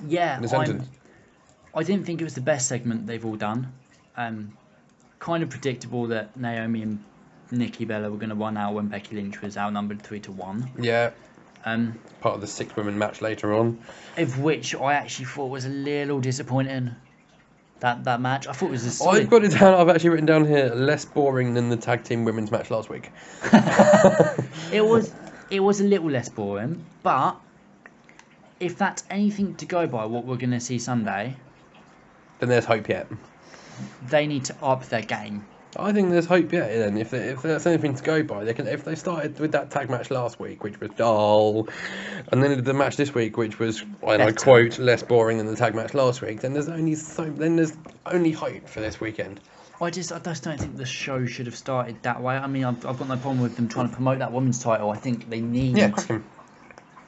Yeah, I didn't think it was the best segment they've all done. Kind of predictable that Naomi and Nikki Bella were going to run out when Becky Lynch was outnumbered 3-1. Yeah. Part of the 6-women match later on. Of which I actually thought was a little disappointing. That match, I thought it was a solid... I've got it down. I've actually written down here less boring than the tag team women's match last week. It was a little less boring, but if that's anything to go by, what we're going to see Sunday, then there's hope yet. They need to up their game. I think there's hope yet. Then, if there's anything to go by, they can. If they started with that tag match last week, which was dull, and then the match this week, which was, and I quote, less boring than the tag match last week, then there's only hope for this weekend. I just don't think the show should have started that way. I mean, I've got no problem with them trying to promote that women's title. I think they need. Yeah, cracking.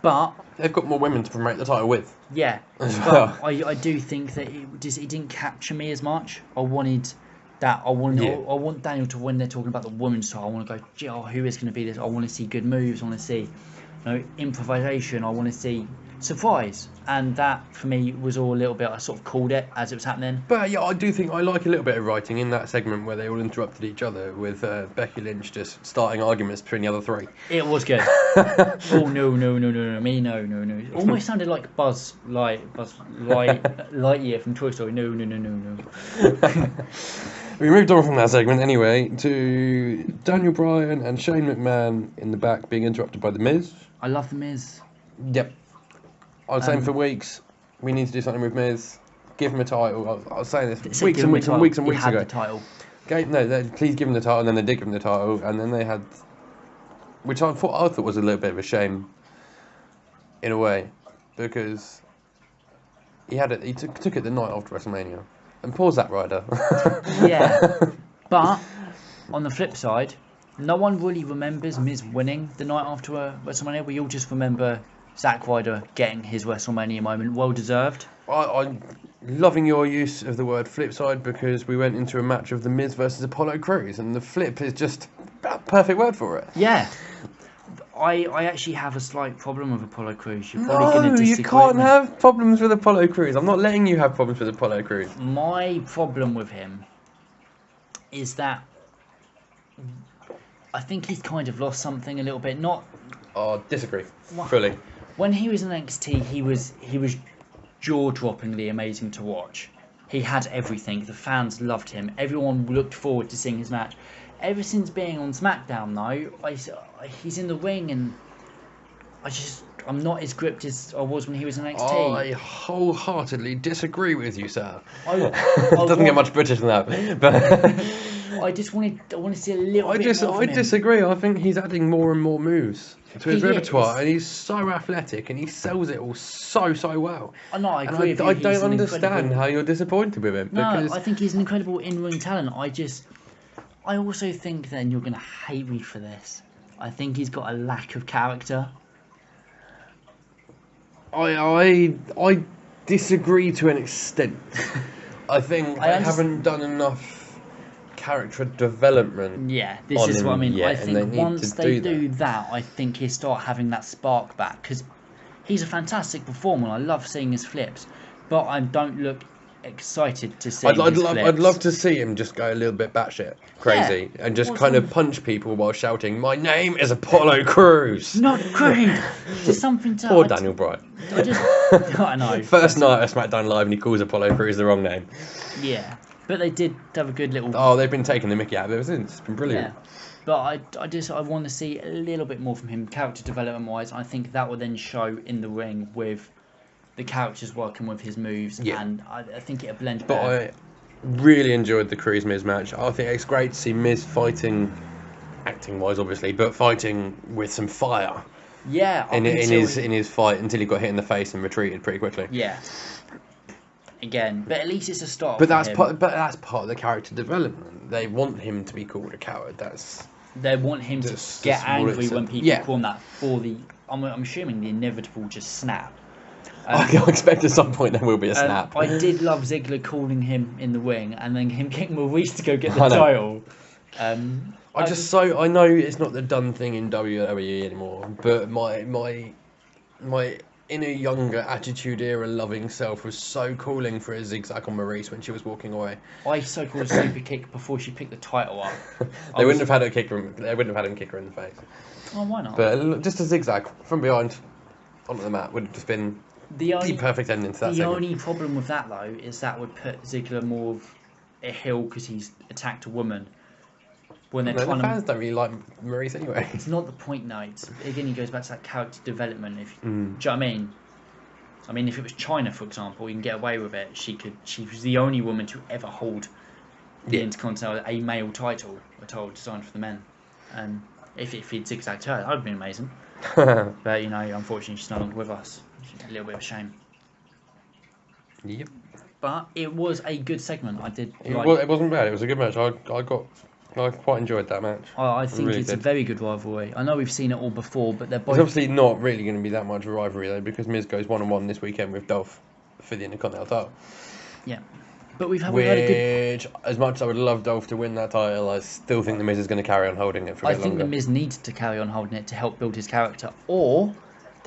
But they've got more women to promote the title with. Yeah, but I do think that it didn't capture me as much. I want Daniel to, when they're talking about the women's title, I want to go, gee, who is going to be this? I want to see good moves. I want to see, improvisation. I want to see surprise. And that, for me, was all a little bit, I sort of called it as it was happening. But yeah, I do think I like a little bit of writing in that segment where they all interrupted each other with Becky Lynch just starting arguments between the other three. It was good. Oh, no, me, no. It almost sounded like Buzz Lightyear from Toy Story. No. We moved on from that segment anyway to Daniel Bryan and Shane McMahon in the back being interrupted by The Miz. I love The Miz. Yep. I was saying for weeks, we need to do something with Miz. Give him a title. I was saying this weeks and weeks ago. The title. Okay, please give him the title, and then they did give him the title, and then they had, which I thought was a little bit of a shame, in a way, because he had it. He took it the night after WrestleMania, and pause that, Ryder. Yeah, but on the flip side, no one really remembers Miz winning the night after WrestleMania. We all just remember Zack Ryder getting his WrestleMania moment, well deserved. I'm loving your use of the word flip side because we went into a match of The Miz versus Apollo Crews, and the flip is just a perfect word for it. Yeah. I actually have a slight problem with Apollo Crews. You're probably going to disagree. You can't have problems with Apollo Crews. I'm not letting you have problems with Apollo Crews. My problem with him is that I think he's kind of lost something a little bit. Disagree fully. When he was in NXT, he was jaw-droppingly amazing to watch. He had everything. The fans loved him. Everyone looked forward to seeing his match. Ever since being on Smackdown, though, he's in the ring, and I'm not as gripped as I was when he was in NXT. I wholeheartedly disagree with you, sir. It doesn't get much British than that, but I want to see a little bit more from him. I disagree. I think he's adding more and more moves to his repertoire, and he's so athletic, and he sells it all so well. No, I agree. I don't understand how you're disappointed with him. No, I think he's an incredible in-ring talent. I also think then you're going to hate me for this. I think he's got a lack of character. I disagree to an extent. I think they haven't done enough character development. Yeah, this is what I mean. Yet, I think once they do that, I think he'll start having that spark back, because he's a fantastic performer. I love seeing his flips, but I don't look excited to see his flips. I'd love to see him just go a little bit batshit crazy and just kind of punch people while shouting, "My name is Apollo Crews." Not Creed. Just something to. Poor Daniel Bryan. I know. First night at SmackDown Live, and he calls Apollo Crews the wrong name. Yeah, but they did have a good little. Oh, they've been taking the mickey out of it ever since. It's been brilliant. Yeah. But I want to see a little bit more from him, character development wise. I think that will then show in the ring with the characters working with his moves, and I think it'll blend better. But I really enjoyed the Crews Miz match. I think it's great to see Miz fighting, acting wise obviously, but fighting with some fire. Yeah, in his fight until he got hit in the face and retreated pretty quickly. Yeah. Again, but at least it's a start. But that's part of the character development. They want him to be called a coward. They want him to get angry when people call him that for the. I'm assuming the inevitable just snap. I expect at some point there will be a snap. I did love Ziggler calling him in the ring and then him getting Maurice to go get the title. I know it's not the done thing in WWE anymore, but my inner younger attitude era loving self was so calling for a zigzag on Maurice when she was walking away. I so called a super kick before she picked the title up. They wouldn't have had him kick her in the face. Oh, why not? But just a zigzag from behind onto the mat would have just been the perfect ending to that segment. The only problem with that, though, is that would put Ziggler more of a heel because he's attacked a woman. When they're trying the fans don't really like Maurice anyway. It's not the point, no. Again, he goes back to that character development. Do you know what I mean? I mean, if it was China, for example, you can get away with it. She was the only woman to ever hold the Intercontinental, a male title, we're told, designed for the men. And if he'd zigzagged her, that would have been amazing. But, unfortunately, she's no longer with us. A little bit of a shame. Yep. But it was a good segment. It wasn't bad. It was a good match. I quite enjoyed that match. I think it's a very good rivalry. I know we've seen it all before, but they're both. It's obviously not really going to be that much of a rivalry though, because Miz goes 1-on-1 this weekend with Dolph for the Intercontinental title. Yeah, but we've had a good. As much as I would love Dolph to win that title, I still think the Miz is going to carry on holding it for a bit longer. I think the Miz needs to carry on holding it to help build his character, or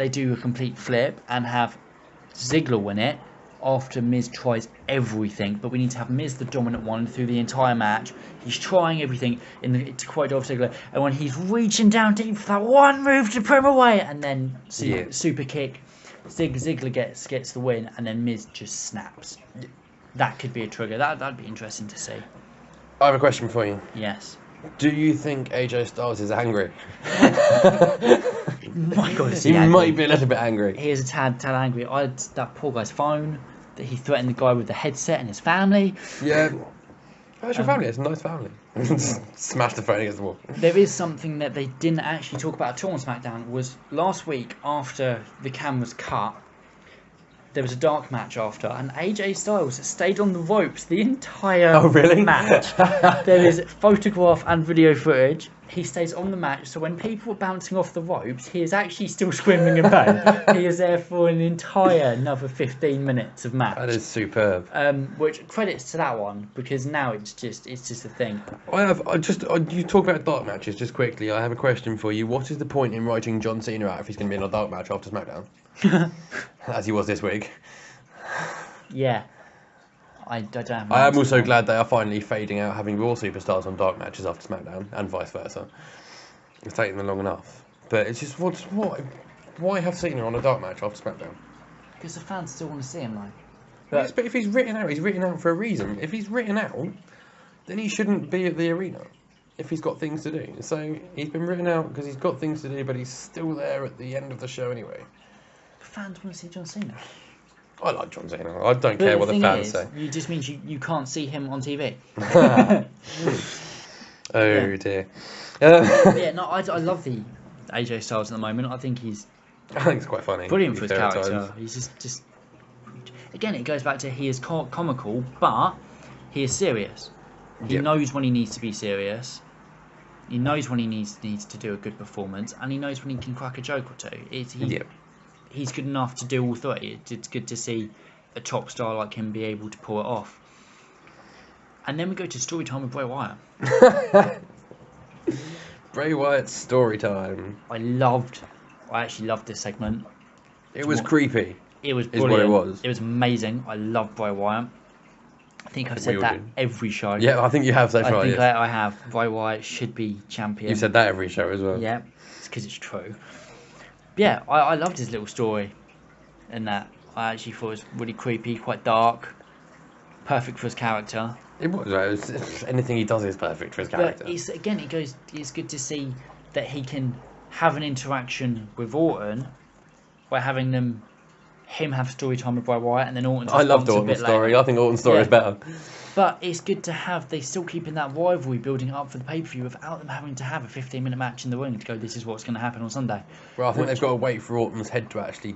they do a complete flip and have Ziggler win it after Miz tries everything, but we need to have Miz the dominant one through the entire match. He's trying everything to quite Dolph Ziggler, and when he's reaching down deep for that one move to put him away, and then super kick, Ziggler gets the win, and then Miz just snaps. That could be a trigger. That'd be interesting to see. I have a question for you. Yes. Do you think AJ Styles is angry? My God, he might be a little bit angry. He is a tad angry. That poor guy's phone. That he threatened the guy with the headset and his family. Yeah. How's your family? It's a nice family. Smash the phone against the wall. There is something that they didn't actually talk about at all on SmackDown. Was last week after the cameras cut, there was a dark match after, and AJ Styles stayed on the ropes the entire match. There is photograph and video footage. He stays on the match, so when people are bouncing off the ropes, he is actually still screaming in pain. He is there for an entire another 15 minutes of match. That is superb. Which credits to that one, because now it's just a thing. You talk about dark matches just quickly. I have a question for you. What is the point in writing John Cena out if he's going to be in a dark match after SmackDown? As he was this week. Yeah. I don't have I am also glad they are finally fading out having Raw superstars on dark matches after SmackDown, and vice versa. It's taken them long enough. But it's just, why have Cena on a dark match after SmackDown? Because the fans still want to see him, like. But if he's written out, he's written out for a reason. If he's written out, then he shouldn't be at the arena if he's got things to do. So he's been written out because he's got things to do, but he's still there at the end of the show anyway. The fans want to see John Cena. I like John Cena. I don't care what the fans say. It just means you can't see him on TV. Oh dear. Yeah, no, I love the AJ Styles at the moment. I think it's quite funny. Brilliant for his character. He's just again, it goes back to he is comical, but he is serious. He knows when he needs to be serious. He knows when he needs to do a good performance, and he knows when he can crack a joke or two. He's good enough to do all three. It's good to see a top star like him be able to pull it off. And then we go to story time with Bray Wyatt. Bray Wyatt's story time. I actually loved this segment. It was creepy. It was is brilliant. what it was. It was amazing. I love Bray Wyatt. I think I've said that every show. Yeah, I think you have so far. I think I have. Bray Wyatt should be champion. You've said that every show as well. Yeah, it's because it's true. Yeah, I loved his little story, and that I actually thought it was really creepy, quite dark, perfect for his character. It was. Anything he does is perfect for his character. But it's good to see that he can have an interaction with Orton by having him have story time with Bray Wyatt, and then Orton's I loved Orton's story. I think Orton's story is better. But it's good to have, they still keeping that rivalry building up for the pay-per-view without them having to have a 15-minute match in the ring to go, this is what's going to happen on Sunday. Well, I think they've got to wait for Orton's head to actually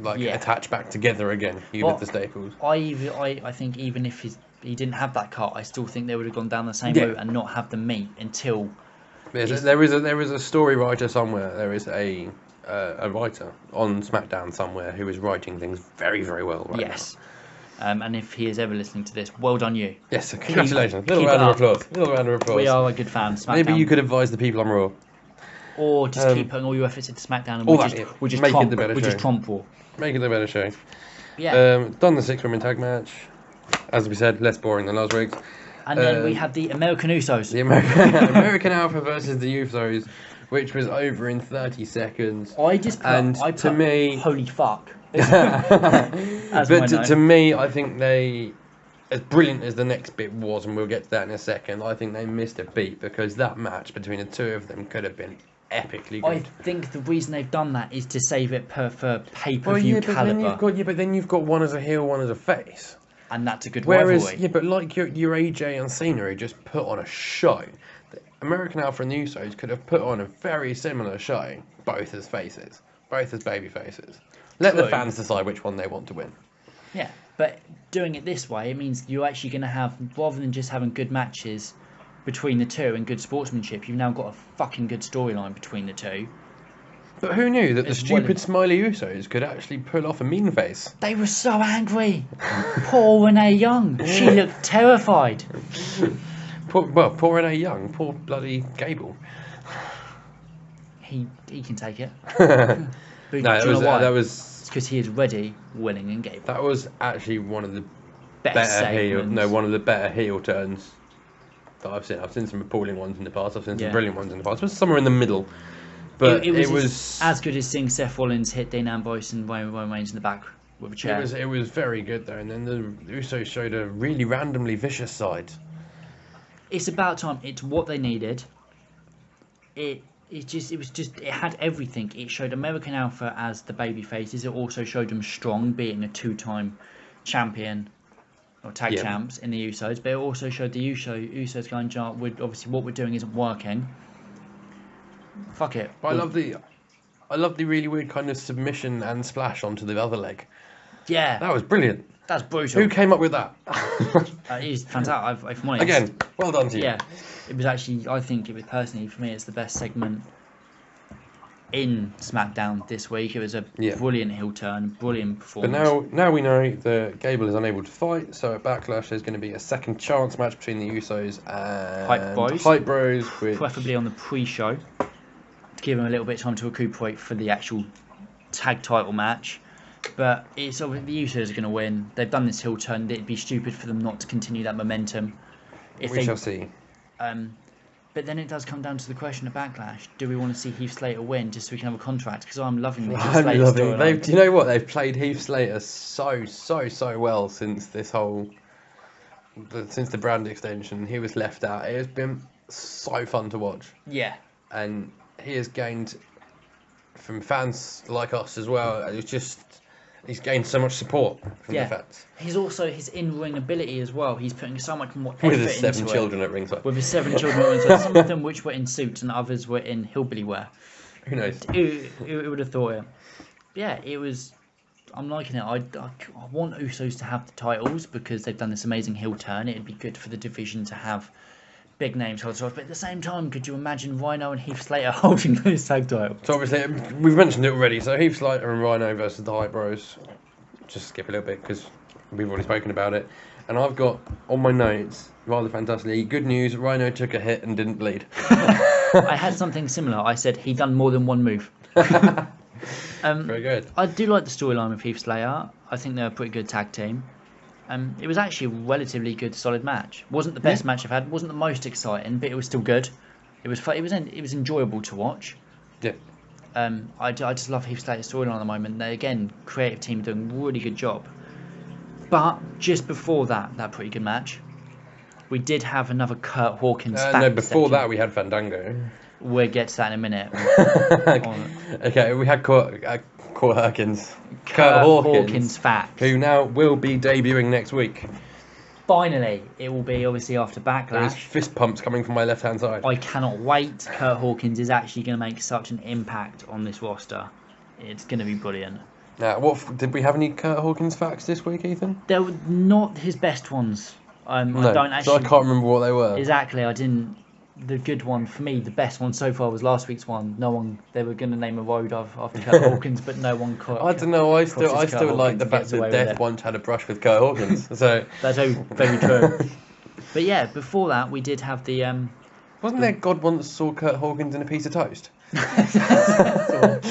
attach back together again, with the staples. I think even if he didn't have that cut, I still think they would have gone down the same route and not have them meet until... There is a story writer somewhere, there is a writer on SmackDown somewhere who is writing things very, very well right now. And if he is ever listening to this, well done you. Yes, congratulations. Little round of applause. We are a good fan of SmackDown. Maybe you could advise the people on Raw. Or just keep putting all your efforts into SmackDown and we'll just tromp Raw. Make it the better show. Yeah. Done the 6-women tag match. As we said, less boring than last week's. And then we had the American Usos. The American Alpha versus the Usos, which was over in 30 seconds. I put, holy fuck. But to me, I think they, as brilliant as the next bit was, and we'll get to that in a second, I think they missed a beat because that match between the two of them could have been epically good. I think the reason they've done that is to save it for pay-per-view caliber. But then you've got one as a heel, one as a face. And that's a good rivalry. Yeah, but like your AJ and Cena who just put on a show. The American Alpha and the Usos could have put on a very similar show, both as faces, both as baby faces. Let the fans decide which one they want to win. Yeah, but doing it this way, it means you're actually going to have, rather than just having good matches between the two and good sportsmanship, you've now got a fucking good storyline between the two. But who knew that the stupid smiley Usos could actually pull off a mean face? They were so angry. Poor Renee Young. She looked terrified. Poor Renee Young. Poor bloody Gable. He can take it. But No, do you know why? that It's because he is ready, willing, and able. That was actually one of the Best better heel. segments. No, one of the better heel turns that I've seen. I've seen some appalling ones in the past. I've seen some brilliant ones in the past. It was somewhere in the middle. But it was as good as seeing Seth Rollins hit Dean Ambrose and Roman Reigns in the back with a chair. It was very good though, and then the Usos showed a really randomly vicious side. It's about time. It's what they needed. It had everything. It showed American Alpha as the baby faces. It also showed them strong, being a 2-time champion or tag champs in the Usos. But it also showed the Usos going, obviously what we're doing isn't working. Fuck it. But I love the really weird kind of submission and splash onto the other leg. Yeah, that was brilliant. That's brutal. Who came up with that? He's fantastic. If I'm honest. Again, well done to you. Yeah, it was actually. I think it was personally for me. It's the best segment in SmackDown this week. It was a brilliant heel turn, brilliant performance. But now we know that Gable is unable to fight. So at Backlash, there's going to be a second chance match between the Usos and Hype Bros, which preferably on the pre-show, to give them a little bit of time to recuperate for the actual tag title match. But it's obviously the Usos are going to win. They've done this heel turn. It'd be stupid for them not to continue that momentum. We shall see. But then it does come down to the question of Backlash. Do we want to see Heath Slater win just so we can have a contract? Because I'm loving the Heath Slater story. Do you know what? They've played Heath Slater so well since the brand extension. He was left out. It has been so fun to watch. Yeah. And he has gained from fans like us as well. He's gained so much support from the fans. He's also his in-ring ability as well. He's putting so much more effort with his 7 children at ringside. With his 7 children at ringside. Some of them which were in suits and others were in hillbilly wear. Who knows? Who would have thought it? Yeah, it was. I'm liking it. I want Usos to have the titles because they've done this amazing heel turn. It'd be good for the division to have big names hold titles, but at the same time, could you imagine Rhino and Heath Slater holding those tag titles? So obviously, we've mentioned it already. So Heath Slater and Rhino versus the Hype Bros. Just skip a little bit because we've already spoken about it. And I've got on my notes, rather fantastically, good news: Rhino took a hit and didn't bleed. I had something similar. I said he done more than one move. Very good. I do like the storyline with Heath Slater. I think they're a pretty good tag team. It was actually a relatively good, solid match. Wasn't the best match I've had. Wasn't the most exciting, but it was still good. It was fun. It was enjoyable to watch. Yeah. I just love Heath Slater's storyline at the moment. They again, creative team doing a really good job. But just before that pretty good match, we did have another Kurt Hawkins. No, before that we had Fandango. We'll get to that in a minute. Okay, we had Kurt Hawkins fact, who now will be debuting next week. Finally, it will be obviously after Backlash. There's fist pumps coming from my left hand side. I cannot wait. Kurt Hawkins is actually going to make such an impact on this roster. It's going to be brilliant. Now, did we have any Kurt Hawkins facts this week, Ethan? They were not his best ones. I don't actually. So I can't remember what they were. Exactly, I didn't. The good one for me, the best one so far was last week's one. They were going to name a road after Kurt Hawkins, but no one caught. I don't know. I still like the fact that Death once had a brush with Kurt Hawkins. So that's very true. But yeah, before that we did have the. Wasn't there God once saw Kurt Hawkins in a piece of toast? That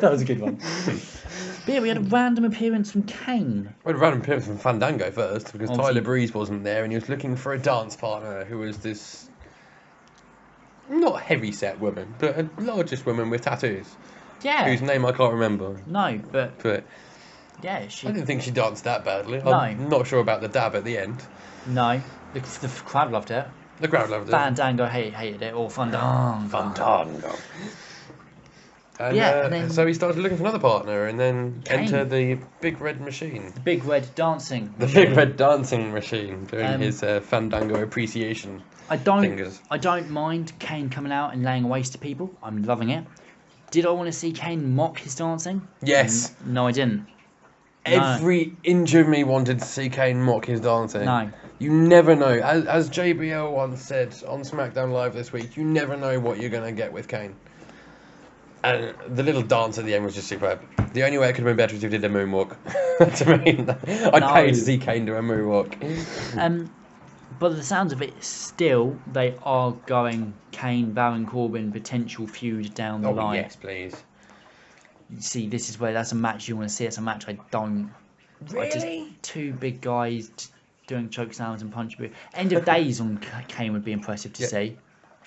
was a good one. But yeah, we had a random appearance from Kane. We had a random appearance from Fandango first because Tyler Breeze wasn't there and he was looking for a dance partner who was this. Not heavy-set woman, but a largest woman with tattoos. Yeah. Whose name I can't remember. No, but yeah, I didn't think she danced that badly. No. I'm not sure about the dab at the end. No, the crowd loved it. The crowd loved it. Fandango hated it, or Fandango. And, and then so he started looking for another partner, and then Kane. enter the Big Red Machine. The Big Red Dancing. The Big Red Dancing Machine doing his Fandango appreciation. I don't mind Kane coming out and laying waste to people. I'm loving it. Did I want to see Kane mock his dancing? Yes. No, I didn't. Every inch of me wanted to see Kane mock his dancing. No. You never know. As JBL once said on SmackDown Live this week, you never know what you're going to get with Kane. And the little dance at the end was just superb. The only way it could have been better is if he did a moonwalk. To me, I'd pay to see Kane do a moonwalk. But the sounds of it, still, they are going Kane, Baron Corbin, potential feud down the line. Yes, please. see, this is where that's a match you want to see. It's a match I don't. Really? Two big guys doing choke slams and punch. End of days on Kane would be impressive to see.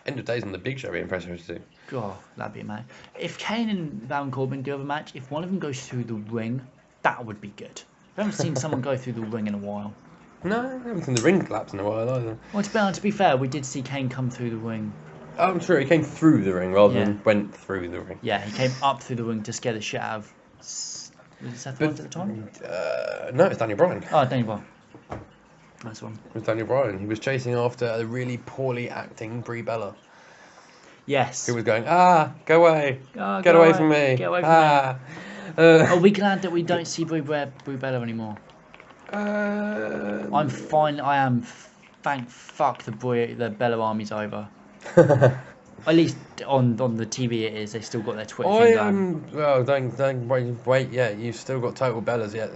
End of days on the Big Show would be impressive to see. God, that'd be a match. If Kane and Baron Corbin do have a match, if one of them goes through the ring, that would be good. I haven't seen someone go through the ring in a while. No, I haven't seen the ring collapse in a while either. Well, to be fair, we did see Kane come through the ring. Oh, I'm sure he came through the ring rather than went through the ring. Yeah, he came up through the ring to scare the shit out of... Was it Seth Rollins at the time? No, it's Daniel Bryan. Oh, Daniel Bryan. Nice one. It was Daniel Bryan. He was chasing after a really poorly acting Brie Bella. Yes. Who was going, go away. Oh, Get away from me. Get away from me. Are we glad that we don't see Brie Bella anymore? I'm fine. I am. Thank fuck the Bella army's over. At least on the TV it is. They still got their Twitter thing going. Well, don't wait. Yeah, you've still got total Bellas yet.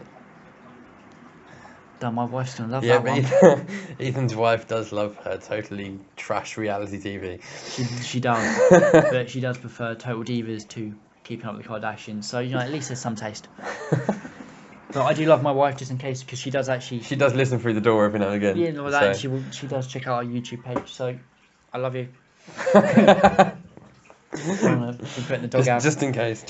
Damn, my wife's gonna love that one. Ethan's wife does love her totally trash reality TV. She does, but she does prefer Total Divas to Keeping Up with the Kardashians. So at least there's some taste. But I do love my wife just in case, because she does actually. She does listen through the door every now and again. Yeah, no, that so. She does check out our YouTube page. So I love you. Putting the dog out. Just in case.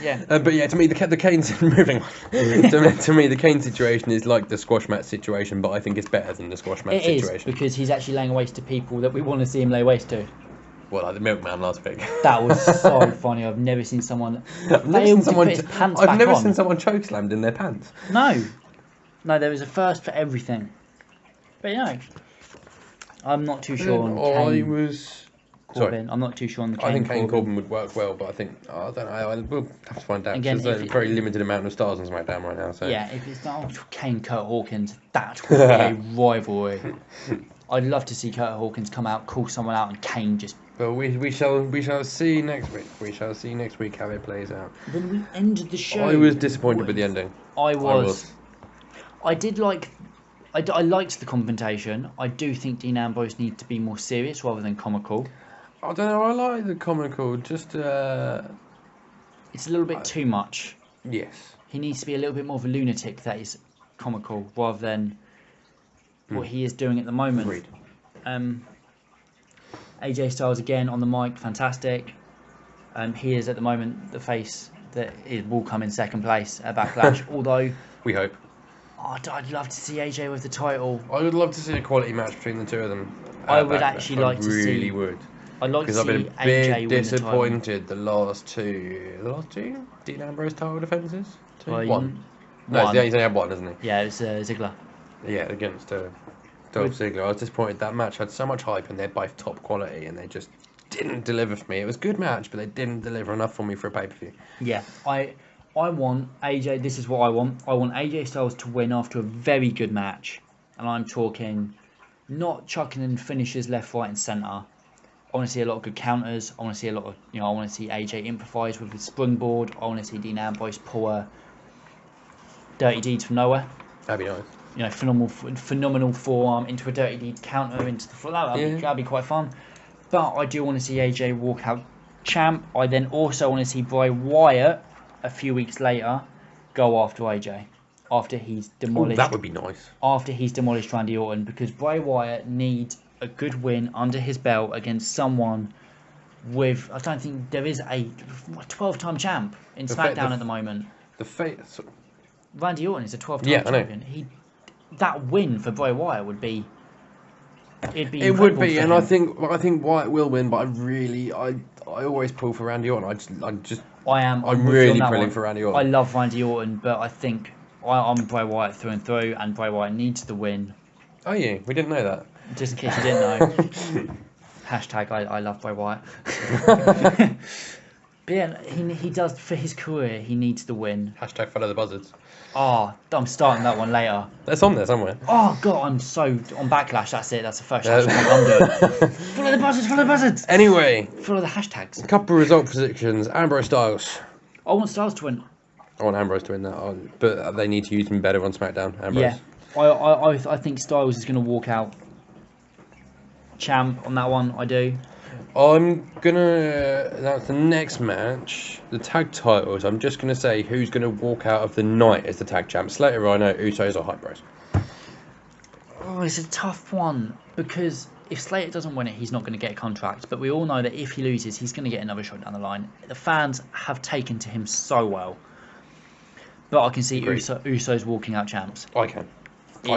Yeah. But yeah, to me the Kane's moving on. to me the Kane situation is like the squash match situation, but I think it's better than the squash match situation. It is, because he's actually laying waste to people that we want to see him lay waste to. Well, like the milkman last week. That was so funny. I've never seen someone fail to put his pants back on. I've never seen someone chokeslammed in their pants. No, there is a first for everything. But I'm not too sure on Kane. Corbin. I'm not too sure on the Kane. I think Kane Corbin would work well, but I don't know. We'll have to find out. Again, there's a very limited amount of stars on SmackDown right now. So yeah, if it's not Kane Kurt Hawkins, that would be a rivalry. I'd love to see Kurt Hawkins come out, call someone out, and Kane just. Well, we shall see next week. We shall see next week how it plays out. Then we ended the show. I was disappointed with the ending. I did like. I liked the confrontation. I do think Dean Ambrose needs to be more serious rather than comical. I don't know. I like the comical. Just it's a little bit too much. Yes. He needs to be a little bit more of a lunatic that is comical rather than what he is doing at the moment. Agreed. AJ Styles again on the mic, fantastic. He is at the moment the face that will come in second place at Backlash. Although we hope. I'd love to see AJ with the title. I would love to see a quality match between the two of them. I would actually like to see. I really would. I'd like to see I've been a AJ bit disappointed the last two Dean Ambrose title defences. One. No, he's only had one, isn't he? Yeah, it was Ziggler. Yeah, against Dolph Ziggler. I was disappointed that match had so much hype and they're both top quality and they just didn't deliver for me. It was a good match, but they didn't deliver enough for me for a pay-per-view. Yeah, I want AJ. This is what I want. I want AJ Styles to win after a very good match, and I'm talking not chucking in finishes left, right, and centre. I want to see a lot of good counters. I want to see a lot of, I want to see AJ improvise with his springboard. I want to see Dean Ambrose pull a dirty deeds from nowhere. That'd be nice. Phenomenal forearm into a dirty deed counter into the floor. That'd be quite fun. But I do want to see AJ walk out champ. I then also want to see Bray Wyatt a few weeks later go after AJ after he's demolished. That would be nice. After he's demolished Randy Orton, because Bray Wyatt needs a good win under his belt against someone with. I don't think there is a 12-time champ in SmackDown at the moment. Randy Orton is a 12-time champion. That win for Bray Wyatt would be. It would be, and I think Wyatt will win. But I always pull for Randy Orton. I'm really pulling for Randy Orton. I love Randy Orton, but I think I'm Bray Wyatt through and through, and Bray Wyatt needs the win. Oh yeah, we didn't know that. Just in case you didn't know. Hashtag I love Bray Wyatt. But yeah, he does, for his career, he needs the win. Hashtag follow the buzzards. Oh, I'm starting that one later. That's on there somewhere. Oh god, I'm so on Backlash. That's it. That's the first hashtag I'm doing. Follow the buzzards. Follow the buzzards. Anyway, follow the hashtags. A couple of result predictions. Ambrose Styles. I want Styles to win. I want Ambrose to win that, but they need to use him better on SmackDown. Ambrose. Yeah, I think Styles is going to walk out champ on that one. I do. I'm gonna announce the next match, the tag titles. I'm just gonna say who's gonna walk out of the night as the tag champ. Slater, Rhino, Usos, or Hype Bros. Oh, it's a tough one because if Slater doesn't win it, he's not going to get a contract. But we all know that if he loses, he's going to get another shot down the line. The fans have taken to him so well. But I can see Usos walking out champs. I can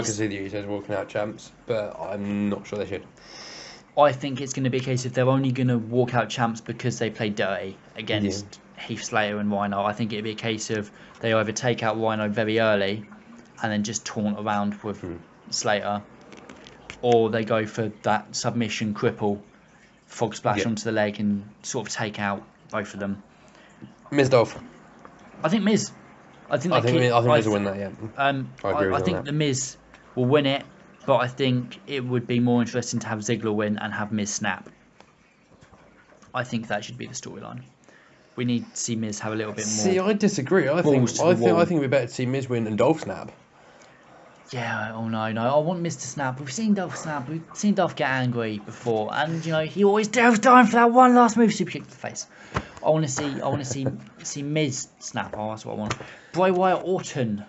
see the Usos walking out champs, but I'm not sure they should. I think it's going to be a case if they're only going to walk out champs because they played dirty against Heath Slater and Rhino. I think it'd be a case of they either take out Rhino very early and then just taunt around with Slater, or they go for that submission cripple, frog splash onto the leg and sort of take out both of them. Miz Dolph. I think Miz. I think Miz will win that. Yeah. I think the Miz will win it, but I think it would be more interesting to have Ziggler win and have Miz snap. I think that should be the storyline. We need to see Miz have a little bit more. See, I disagree. I think it'd be better to see Miz win and Dolph snap. Yeah, oh no, I want Miz to snap. We've seen Dolph snap. We've seen Dolph get angry before, and he always delves down for that one last move, super kick to the face. I want to see Miz snap. Oh, that's what I want. Bray Wyatt Orton.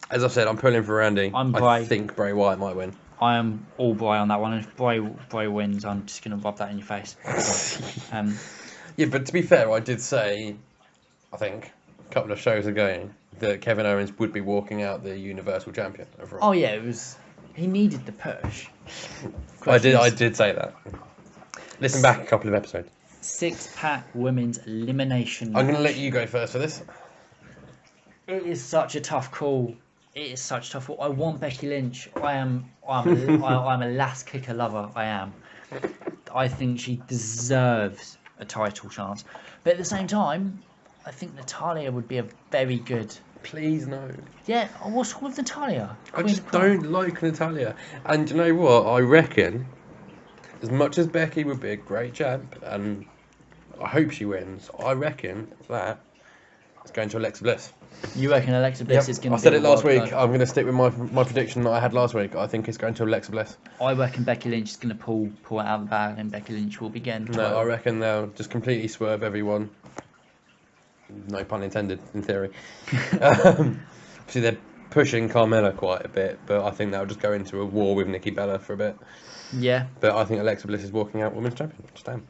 As I said, I'm pulling for Randy. I think Bray Wyatt might win. I am all Bray on that one. And if Bray wins, I'm just gonna rub that in your face. Yeah, but to be fair, I did say, I think, a couple of shows ago, that Kevin Owens would be walking out the Universal Champion overall. Oh yeah, he needed the push. I did say that. Listen back a couple of episodes. 6-pack women's elimination match. I'm going to let you go first for this. It is such a tough call. I want Becky Lynch. I'm a last kicker lover. I am. I think she deserves a title chance, but at the same time, I think Natalya would be a very good. Please no. Yeah, what's wrong with Natalya? I just don't like Natalya. And you know what? I reckon, as much as Becky would be a great champ, and I hope she wins, I reckon that it's going to Alexa Bliss. You reckon Alexa Bliss is going to I said it last week. I'm going to stick with my prediction that I had last week. I think it's going to Alexa Bliss. I reckon Becky Lynch is going to pull it out of the bag and Becky Lynch will begin. No, I reckon they'll just completely swerve everyone. No pun intended, in theory. See, they're pushing Carmella quite a bit, but I think they'll just go into a war with Nikki Bella for a bit. Yeah. But I think Alexa Bliss is walking out women's champion. Just damn.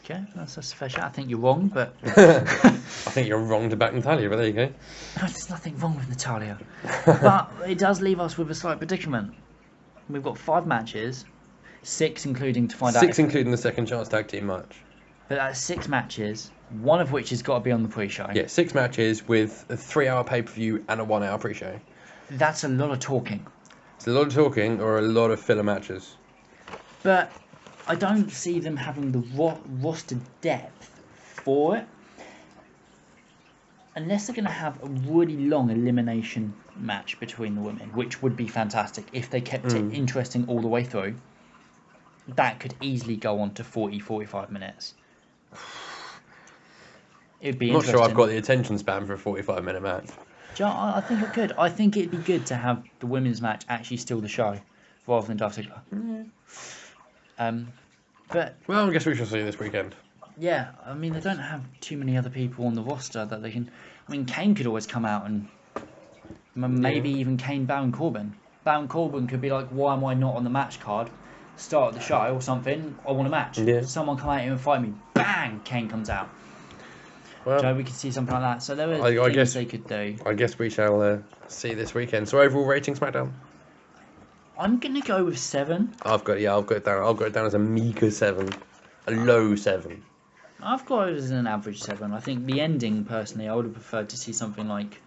Okay, that's a fair shot. I think you're wrong, but... I think you're wrong to back Natalya, but there you go. No, there's nothing wrong with Natalya. But it does leave us with a slight predicament. We've got 5 matches, 6 including to find out... 6 including the second chance tag team match. But that's 6 matches, one of which has got to be on the pre-show. Yeah, 6 matches with a 3-hour pay-per-view and a 1-hour pre-show. That's a lot of talking. It's a lot of talking or a lot of filler matches. But I don't see them having the roster depth for it. Unless they're going to have a really long elimination match between the women, which would be fantastic if they kept it interesting all the way through. That could easily go on to 40-45 minutes. It'd be interesting. Not sure I've got the attention span for a 45-minute match. I think it could. I think it'd be good to have the women's match actually steal the show, rather than Dolph Ziggler. But well, I guess we shall see this weekend. Yeah, I mean they don't have too many other people on the roster that they can. I mean, Kane could always come out and maybe even Kane, Baron Corbin. Baron Corbin could be like, "Why am I not on the match card? Start the show or something. I want a match. Yeah. Someone come out here and fight me. Bang! Kane comes out." Well, so we could see something like that. So there are things they could do. I guess we shall see this weekend. So overall rating SmackDown? I'm gonna go with 7. I've got it down. I've got it down as a meager 7, a low 7. I've got it as an average 7. I think the ending, personally, I would have preferred to see something like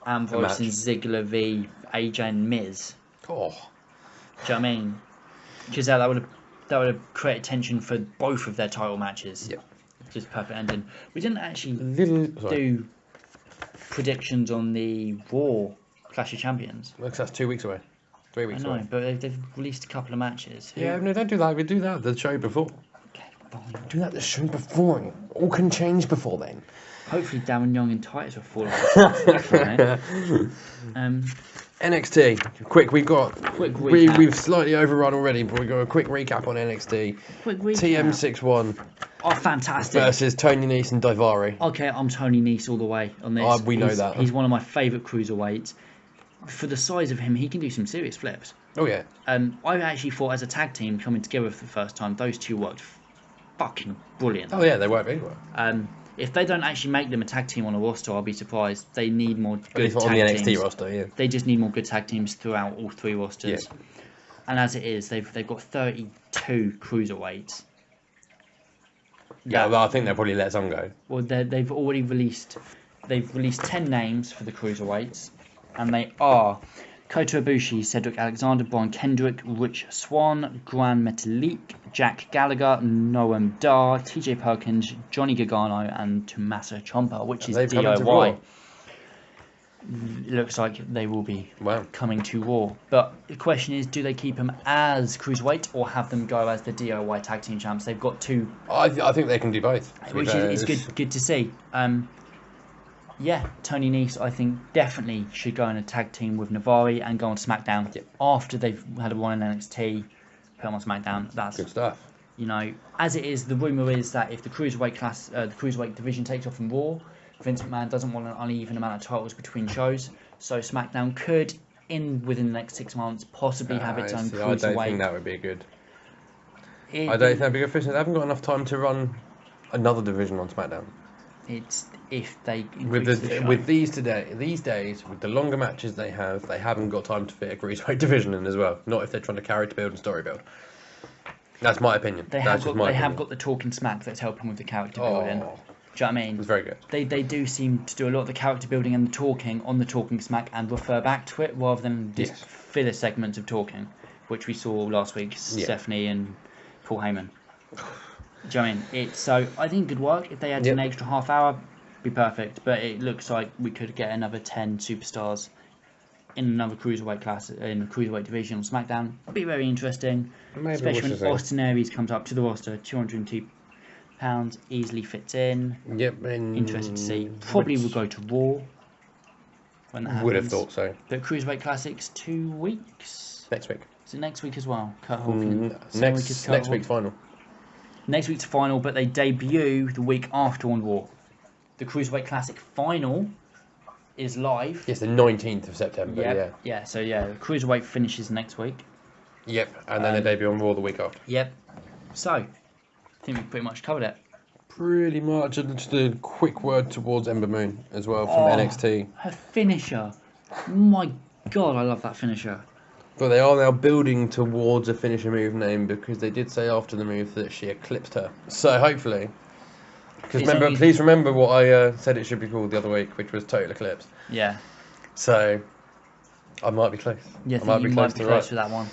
Ambrose and Ziggler v AJ and Miz. Oh, do you know what I mean? Because that would have created tension for both of their title matches. Yeah. Just perfect ending. We didn't actually do predictions on the Raw Clash of Champions. Looks that's 2 weeks away. 3 weeks away. I know, but they've released a couple of matches. Yeah, no, don't do that. We do that the show before. Okay, fine. Do that the show before. All can change before then. Hopefully Darren Young and Titus will fall off. NXT. Quick, Quick recap. we've slightly overrun already, but we've got a quick recap on NXT. Quick recap. TM61 Oh, fantastic. versus Tony Nese and Daivari. Okay, I'm Tony Nese all the way on this. We know that. He's one of my favourite cruiserweights. For the size of him, he can do some serious flips. Oh yeah. I actually thought as a tag team coming together for the first time, those two worked fucking brilliant. Oh yeah, they work very well. If they don't actually make them a tag team on a roster, I'll be surprised. They need more good on tag the NXT teams. roster, yeah. They just need more good tag teams throughout all three rosters. Yeah. And as it is, they've got 32 cruiserweights. Yeah, well, I think they'll probably let some go. Well, they've already released 10 names for the cruiserweights, and they are Kota Ibushi, Cedric Alexander, Brian Kendrick, Rich Swann, Gran Metalik, Jack Gallagher, Noam Dar, TJ Perkins, Johnny Gargano, and Tommaso Ciampa, which is DIY. It looks like they will be coming to Raw. But the question is, do they keep them as cruiserweight or have them go as the DIY tag team champs? They've got two. I think they can do both. Which is good to see. Yeah, Tony Nese, I think, definitely should go in a tag team with Navari and go on SmackDown after they've had a run in NXT. Put them on SmackDown. That's good stuff. You know, as it is, the rumor is that if the cruiserweight division takes off from Raw, Vince McMahon doesn't want an uneven amount of titles between shows. So SmackDown could, within the next 6 months, possibly have its own cruiserweight. I don't think that would be good. I don't think that'd be good. They haven't got enough time to run another division on SmackDown. It's if they with these days, with the longer matches they haven't got time to fit a cruiserweight division in as well. Not if they're trying to character build and story build. That's my opinion. They have got the talking smack that's helping with the character building. Do you know what I mean? It's very good. They do seem to do a lot of the character building and the talking on the talking smack and refer back to it rather than just filler segments of talking, which we saw last week. Stephanie and Paul Heyman. Do you know what I mean? So I think good work. If they had an extra half hour, be perfect. But it looks like we could get another 10 superstars in another cruiserweight class in the cruiserweight division on SmackDown. It'd be very interesting, especially when Austin Aries comes up to the roster. 202 pounds, easily fits in. Yep. Interesting to see. Probably will go to Raw when that happens. Would have thought so. But cruiserweight classics 2 weeks. Next week. Is it next week as well? Kurt Hawkins. Next week's final. Next week's final, but they debut the week after on Raw. The Cruiserweight Classic final is live. Yes, the 19th of September, Yeah, so the Cruiserweight finishes next week. Yep, and then they debut on Raw the week after. Yep. So, I think we've pretty much covered it. Pretty much. And just a quick word towards Ember Moon as well from NXT. Her finisher. My God, I love that finisher. But they are now building towards a finisher move name because they did say after the move that she eclipsed her. So hopefully, because please remember what I said it should be called the other week, which was Total Eclipse. Yeah. So I might be close. Yeah, I might be close to that one.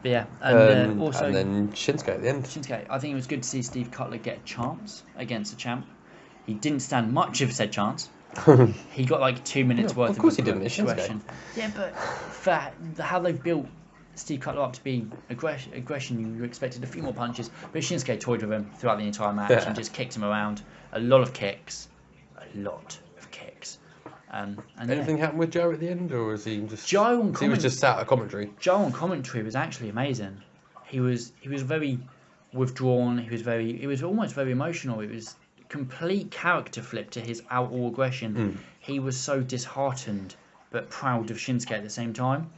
But yeah, and also and then Shinsuke at the end. Shinsuke, I think it was good to see Steve Cutler get a chance against the champ. He didn't stand much of said chance. He got like 2 minutes worth of course he didn't. It's Shinsuke. Yeah, but for how they've built Steve Cutler up to be aggression, you expected a few more punches. But Shinsuke toyed with him throughout the entire match and just kicked him around. A lot of kicks. Anything happened with Joe at the end, or was he just? He was just sat at commentary. Joe on commentary was actually amazing. He was very withdrawn. He was almost very emotional. It was complete character flip to his outlaw aggression. He was so disheartened but proud of Shinsuke at the same time,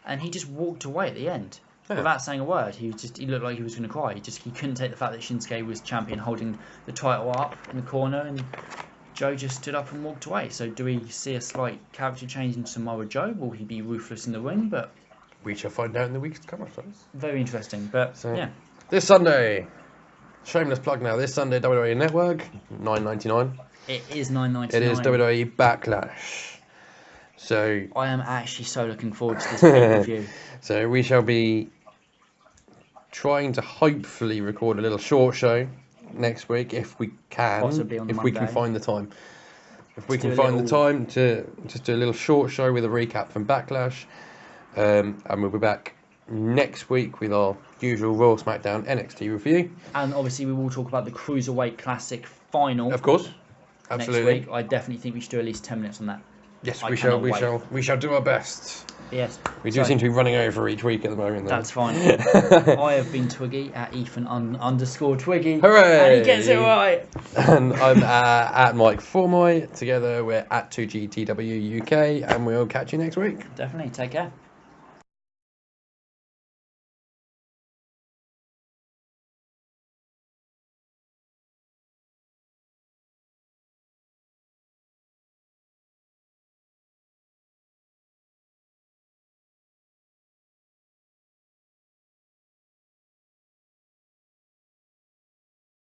and he just walked away at the end without saying a word. He looked like he was going to cry. He couldn't take the fact that Shinsuke was champion, holding the title up in the corner, and Joe just stood up and walked away. So do we see a slight character change in Samoa Joe? Will he be ruthless in the ring? But we shall find out in the weeks to come, I suppose. Very interesting. But this Sunday. Shameless plug now. This Sunday, WWE Network, $9.99. It is $9.99. It is WWE Backlash. So I am actually so looking forward to this pay-per-view. So we shall be trying to hopefully record a little short show next week if we can. Possibly on if Monday. we can find the time. If we can find the time to just do a little short show with a recap from Backlash, and we'll be back next week with our usual Raw, SmackDown, NXT review. And obviously we will talk about the Cruiserweight Classic final. Of course. Absolutely. Next week. I definitely think we should do at least 10 minutes on that. Yes, I we shall. cannot We wait. shall. We shall do our best. Yes. We do seem to be running over each week at the moment. Though. That's fine. I have been Twiggy at Ethan _ Twiggy. Hooray! And he gets it right. And I'm at Mike Formoy. Together we're at 2GTW UK, and we'll catch you next week. Definitely. Take care.